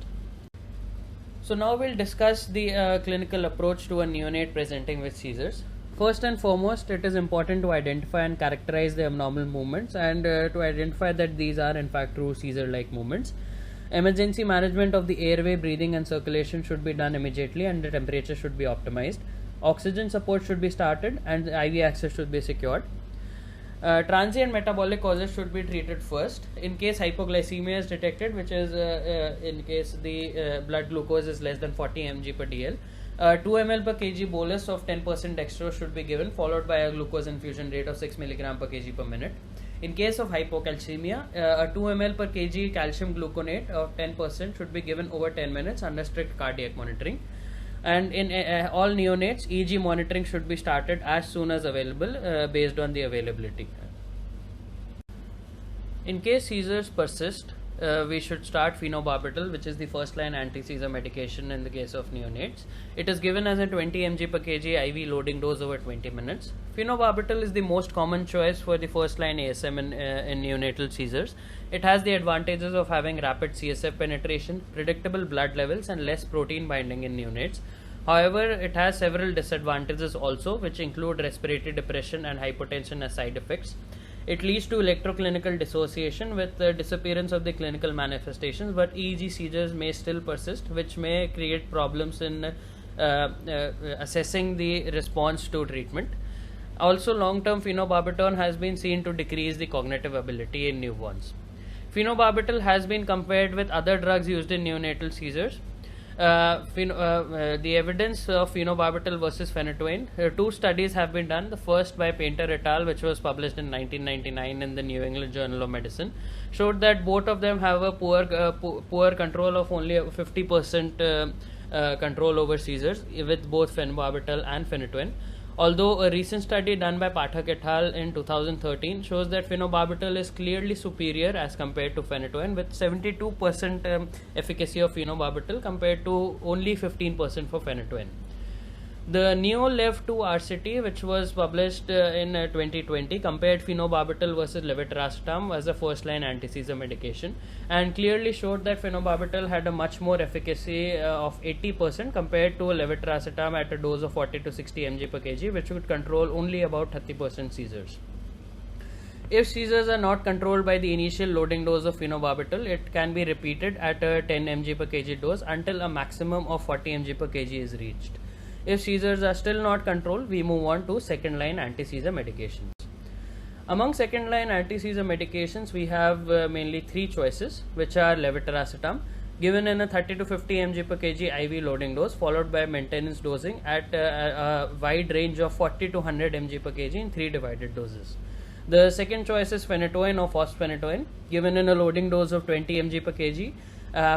So now we'll discuss the clinical approach to a neonate presenting with seizures. First and foremost, it is important to identify and characterize the abnormal movements and to identify that these are in fact true seizure-like movements. Emergency management of the airway, breathing and circulation should be done immediately and the temperature should be optimized. Oxygen support should be started and IV access should be secured. Transient metabolic causes should be treated first. In case hypoglycemia is detected, which is in case the blood glucose is less than 40 mg per dl, 2 ml per kg bolus of 10% dextrose should be given, followed by a glucose infusion rate of 6 mg per kg per minute. In case of hypocalcemia, a 2 ml per kg calcium gluconate of 10% should be given over 10 minutes under strict cardiac monitoring. And in all neonates, EEG monitoring should be started as soon as available based on the availability. In case seizures persist, we should start phenobarbital, which is the first line anti-seizure medication in the case of neonates. It is given as a 20 mg per kg IV loading dose over 20 minutes. Phenobarbital is the most common choice for the first line ASM in neonatal seizures. It has the advantages of having rapid CSF penetration, predictable blood levels and less protein binding in neonates. However, it has several disadvantages also, which include respiratory depression and hypotension as side effects. It leads to electroclinical dissociation with the disappearance of the clinical manifestations, but EEG seizures may still persist, which may create problems in assessing the response to treatment. Also, long-term phenobarbital has been seen to decrease the cognitive ability in newborns. Phenobarbital has been compared with other drugs used in neonatal seizures. The evidence of phenobarbital versus phenytoin. Two studies have been done. The first by Painter et al., which was published in 1999 in the New England Journal of Medicine, showed that both of them have a poor control of only 50% control over seizures with both phenobarbital and phenytoin. Although a recent study done by Pathak et al. In 2013 shows that phenobarbital is clearly superior as compared to phenytoin, with 72% efficacy of phenobarbital compared to only 15% for phenytoin. The NeoLev 2 RCT, which was published in 2020, compared phenobarbital versus levetiracetam as a first-line anti-seizure medication, and clearly showed that phenobarbital had a much more efficacy of 80% compared to levetiracetam at a dose of 40 to 60 mg per kg, which would control only about 30% seizures. If seizures are not controlled by the initial loading dose of phenobarbital, it can be repeated at a 10 mg per kg dose until a maximum of 40 mg per kg is reached. If seizures are still not controlled, we move on to second line anti-seizure medications. Among second line anti-seizure medications, we have mainly three choices, which are levetiracetam, given in a 30 to 50 mg per kg IV loading dose, followed by maintenance dosing at a wide range of 40 to 100 mg per kg in 3 divided doses. The second choice is phenytoin or fosphenytoin, given in a loading dose of 20 mg per kg,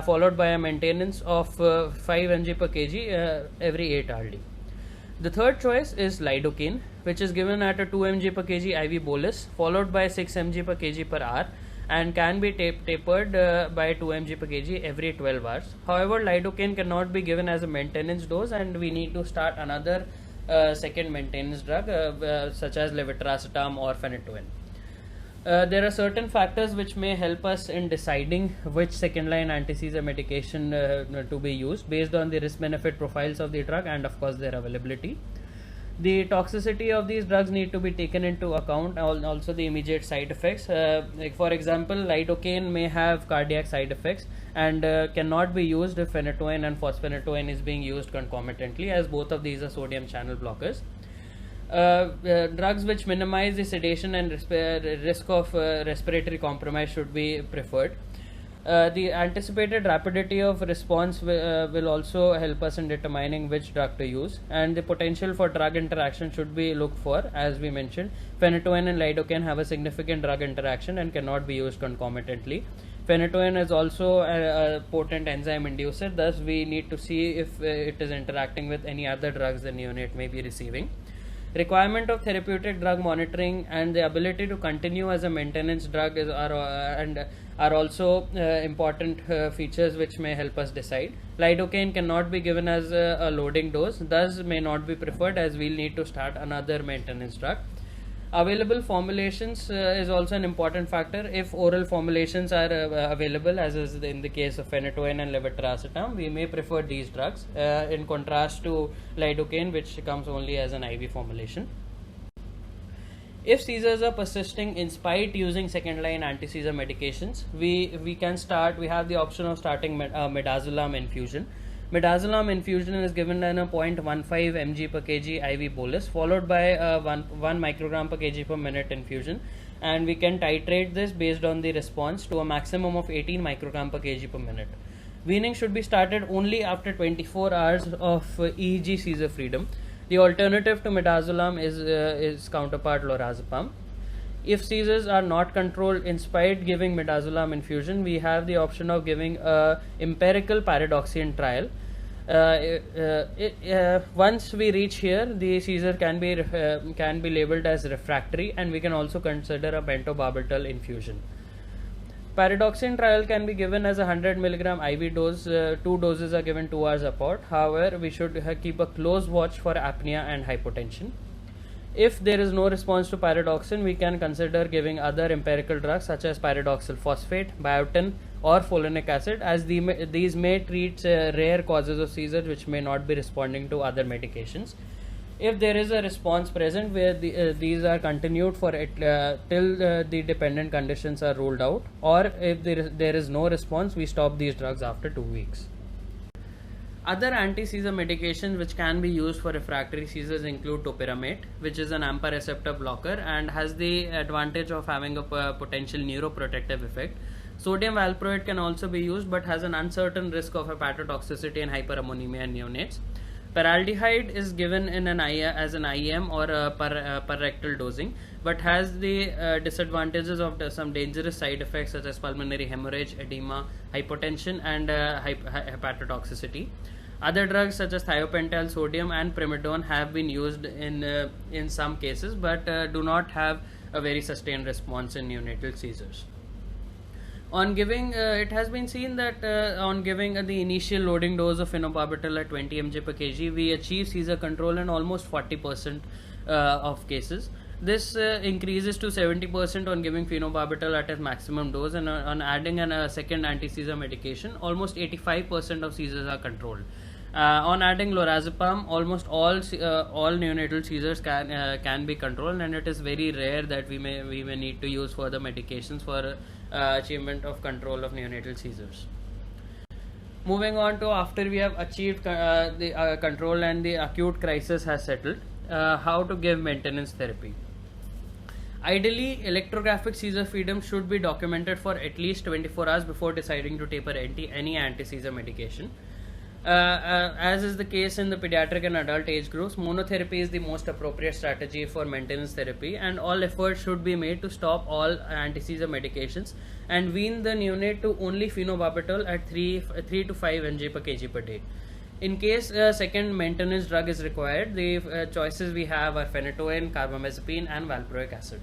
followed by a maintenance of 5 mg per kg every 8 hourly. The third choice is lidocaine, which is given at a 2 mg per kg IV bolus, followed by 6 mg per kg per hour and can be tapered by 2 mg per kg every 12 hours. However, lidocaine cannot be given as a maintenance dose, and we need to start another second maintenance drug such as levetiracetam or phenytoin. There are certain factors which may help us in deciding which second line anti-seizure medication to be used based on the risk benefit profiles of the drug and of course their availability. The toxicity of these drugs need to be taken into account, also the immediate side effects. Like for example, lidocaine may have cardiac side effects and cannot be used if phenytoin and phosphonatoin is being used concomitantly, as both of these are sodium channel blockers. Drugs which minimize the sedation and risk of respiratory compromise should be preferred. The anticipated rapidity of response will also help us in determining which drug to use, and the potential for drug interaction should be looked for. As we mentioned, phenytoin and lidocaine have a significant drug interaction and cannot be used concomitantly. Phenytoin is also a potent enzyme inducer, thus we need to see if it is interacting with any other drugs the neonate may be receiving. Requirement of therapeutic drug monitoring and the ability to continue as a maintenance drug are also important features which may help us decide. Lidocaine cannot be given as a loading dose, thus may not be preferred, as we'll need to start another maintenance drug. Available formulations is also an important factor. If oral formulations are available, as is in the case of phenytoin and levetiracetam, we may prefer these drugs in contrast to lidocaine, which comes only as an IV formulation. If seizures are persisting in spite using second line anti-seizure medications, we have the option of starting midazolam infusion. Midazolam infusion is given in a 0.15 mg per kg IV bolus, followed by 1 microgram per kg per minute infusion, and we can titrate this based on the response to a maximum of 18 microgram per kg per minute. Weaning should be started only after 24 hours of EEG seizure freedom. The alternative to midazolam is counterpart lorazepam. If seizures are not controlled in spite giving midazolam infusion, we have the option of giving a empirical paradoxian trial. Once we reach here, the seizure can be labeled as refractory, and we can also consider a pentobarbital infusion. Paradoxian trial can be given as a 100 mg IV dose. 2 doses are given 2 hours apart. However, we should keep a close watch for apnea and hypotension. If there is no response to paradoxin, we can consider giving other empirical drugs such as pyridoxal phosphate, biotin, or folinic acid, as these may treat rare causes of seizures which may not be responding to other medications. If there is a response present, where these are continued for till the dependent conditions are ruled out, or if there is no response, we stop these drugs after 2 weeks. Other anti-seizure medications which can be used for refractory seizures include topiramate, which is an AMPA receptor blocker and has the advantage of having a potential neuroprotective effect. Sodium valproate can also be used, but has an uncertain risk of hepatotoxicity and hyperammonemia in neonates. Paraldehyde is given in as an IM or per rectal dosing, but has the disadvantages of some dangerous side effects such as pulmonary hemorrhage, edema, hypotension, and hepatotoxicity. Other drugs such as thiopental sodium and primidone have been used in some cases, but do not have a very sustained response in neonatal seizures. On giving, it has been seen that on giving the initial loading dose of phenobarbital at 20 mg per kg, we achieve seizure control in almost 40% of cases. This increases to 70% on giving phenobarbital at its maximum dose, and on adding a second anti-seizure medication, almost 85% of seizures are controlled. On adding lorazepam, almost all neonatal seizures can be controlled, and it is very rare that we may need to use further medications for achievement of control of neonatal seizures. Moving on to after we have achieved the control and the acute crisis has settled, how to give maintenance therapy. Ideally, electrographic seizure freedom should be documented for at least 24 hours before deciding to taper any anti-seizure medication. As is the case in the pediatric and adult age groups, monotherapy is the most appropriate strategy for maintenance therapy, and all efforts should be made to stop all anti-seizure medications and wean the neonate to only phenobarbital at 3 to 5 mg per kg per day. In case a second maintenance drug is required, the choices we have are phenytoin, carbamazepine, and valproic acid.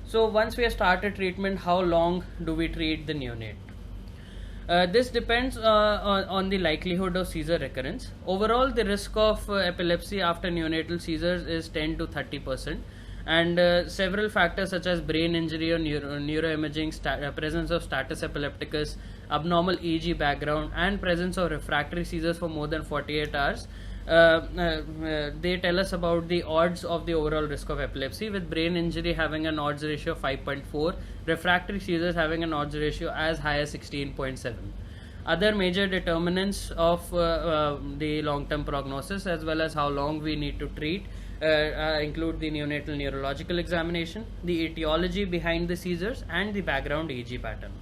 So once we have started treatment, how long do we treat the neonate? This depends on the likelihood of seizure recurrence. Overall, the risk of epilepsy after neonatal seizures is 10 to 30%, and several factors such as brain injury or neuroimaging, presence of status epilepticus, abnormal EEG background, and presence of refractory seizures for more than 48 hours. They tell us about the odds of the overall risk of epilepsy, with brain injury having an odds ratio of 5.4, refractory seizures having an odds ratio as high as 16.7. Other major determinants of the long-term prognosis, as well as how long we need to treat, include the neonatal neurological examination, the etiology behind the seizures, and the background EEG pattern.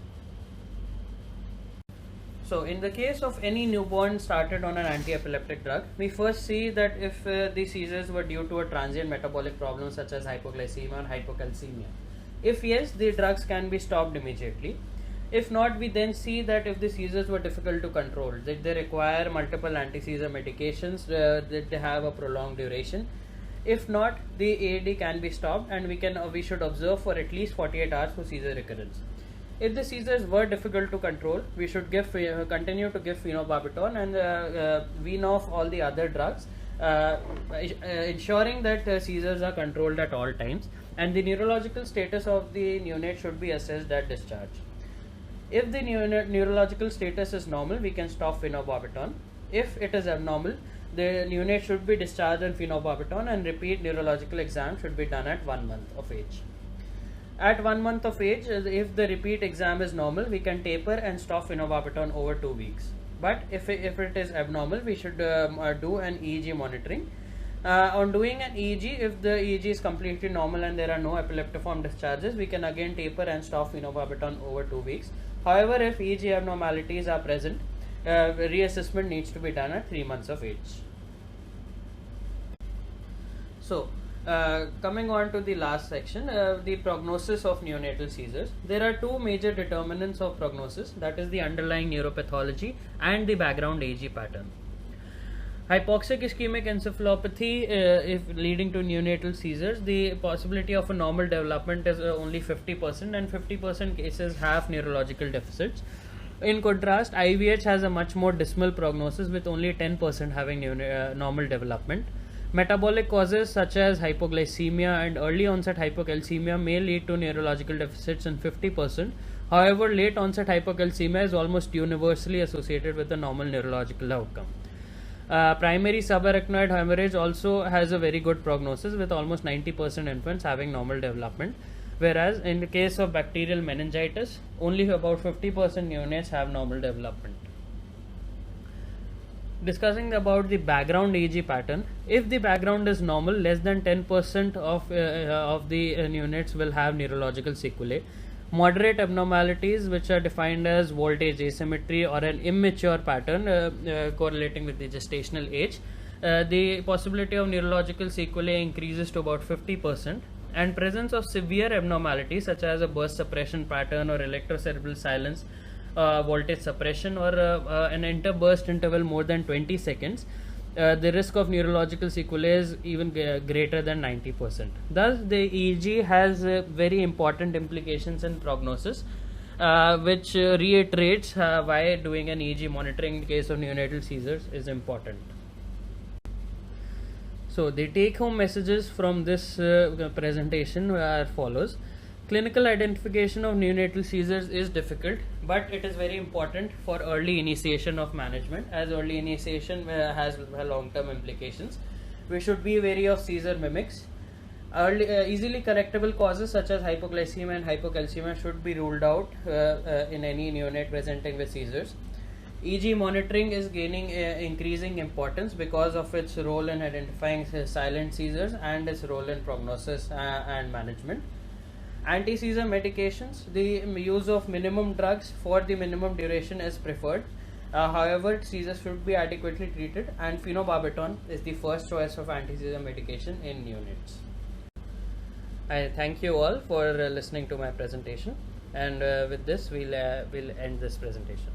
So in the case of any newborn started on an anti-epileptic drug, we first see that if the seizures were due to a transient metabolic problem such as hypoglycemia or hypocalcemia. If yes, the drugs can be stopped immediately. If not, we then see that if the seizures were difficult to control, that they require multiple anti-seizure medications, that they have a prolonged duration. If not, the AED can be stopped, and we should observe for at least 48 hours for seizure recurrence. If the seizures were difficult to control, we should continue to give phenobarbital and wean off all the other drugs, ensuring that seizures are controlled at all times, and the neurological status of the neonate should be assessed at discharge. If the neurological status is normal, we can stop phenobarbital. If it is abnormal, the neonate should be discharged on phenobarbital, and repeat neurological exam should be done at 1 month of age. At 1 month of age, if the repeat exam is normal, we can taper and stop phenobarbital over 2 weeks. But if it is abnormal, we should do an EEG monitoring. On doing an EEG, if the EEG is completely normal and there are no epileptiform discharges, we can again taper and stop phenobarbital over 2 weeks. However, if EEG abnormalities are present, reassessment needs to be done at 3 months of age. So, coming on to the last section, the prognosis of neonatal seizures. There are two major determinants of prognosis, that is the underlying neuropathology and the background EEG pattern. Hypoxic ischemic encephalopathy, if leading to neonatal seizures, the possibility of a normal development is only 50%, and 50% cases have neurological deficits. In contrast, IVH has a much more dismal prognosis, with only 10% having normal development. Metabolic causes such as hypoglycemia and early onset hypocalcemia may lead to neurological deficits in 50%. However, late onset hypocalcemia is almost universally associated with a normal neurological outcome. Primary subarachnoid hemorrhage also has a very good prognosis, with almost 90% infants having normal development, whereas in the case of bacterial meningitis, only about 50% neonates have normal development. Discussing about the background EEG pattern, if the background is normal, less than 10% of the neonates will have neurological sequelae. Moderate abnormalities, which are defined as voltage asymmetry or an immature pattern correlating with the gestational age, the possibility of neurological sequelae increases to about 50%, and presence of severe abnormalities such as a burst suppression pattern or electrocerebral silence, voltage suppression, or an interburst interval more than 20 seconds, the risk of neurological sequelae is even greater than 90%. Thus, the EEG has very important implications in prognosis, which reiterates why doing an EEG monitoring in the case of neonatal seizures is important. So, the take-home messages from this presentation are follows. Clinical identification of neonatal seizures is difficult, but it is very important for early initiation of management, as early initiation has long-term implications. We should be wary of seizure mimics. Easily correctable causes such as hypoglycemia and hypocalcemia should be ruled out in any neonate presenting with seizures. EEG monitoring is gaining increasing importance because of its role in identifying silent seizures and its role in prognosis and management. Anti-seizure medications, the use of minimum drugs for the minimum duration is preferred. However, seizures should be adequately treated, and phenobarbital is the first choice of anti-seizure medication in neonates. I thank you all for listening to my presentation, and with this we'll end this presentation.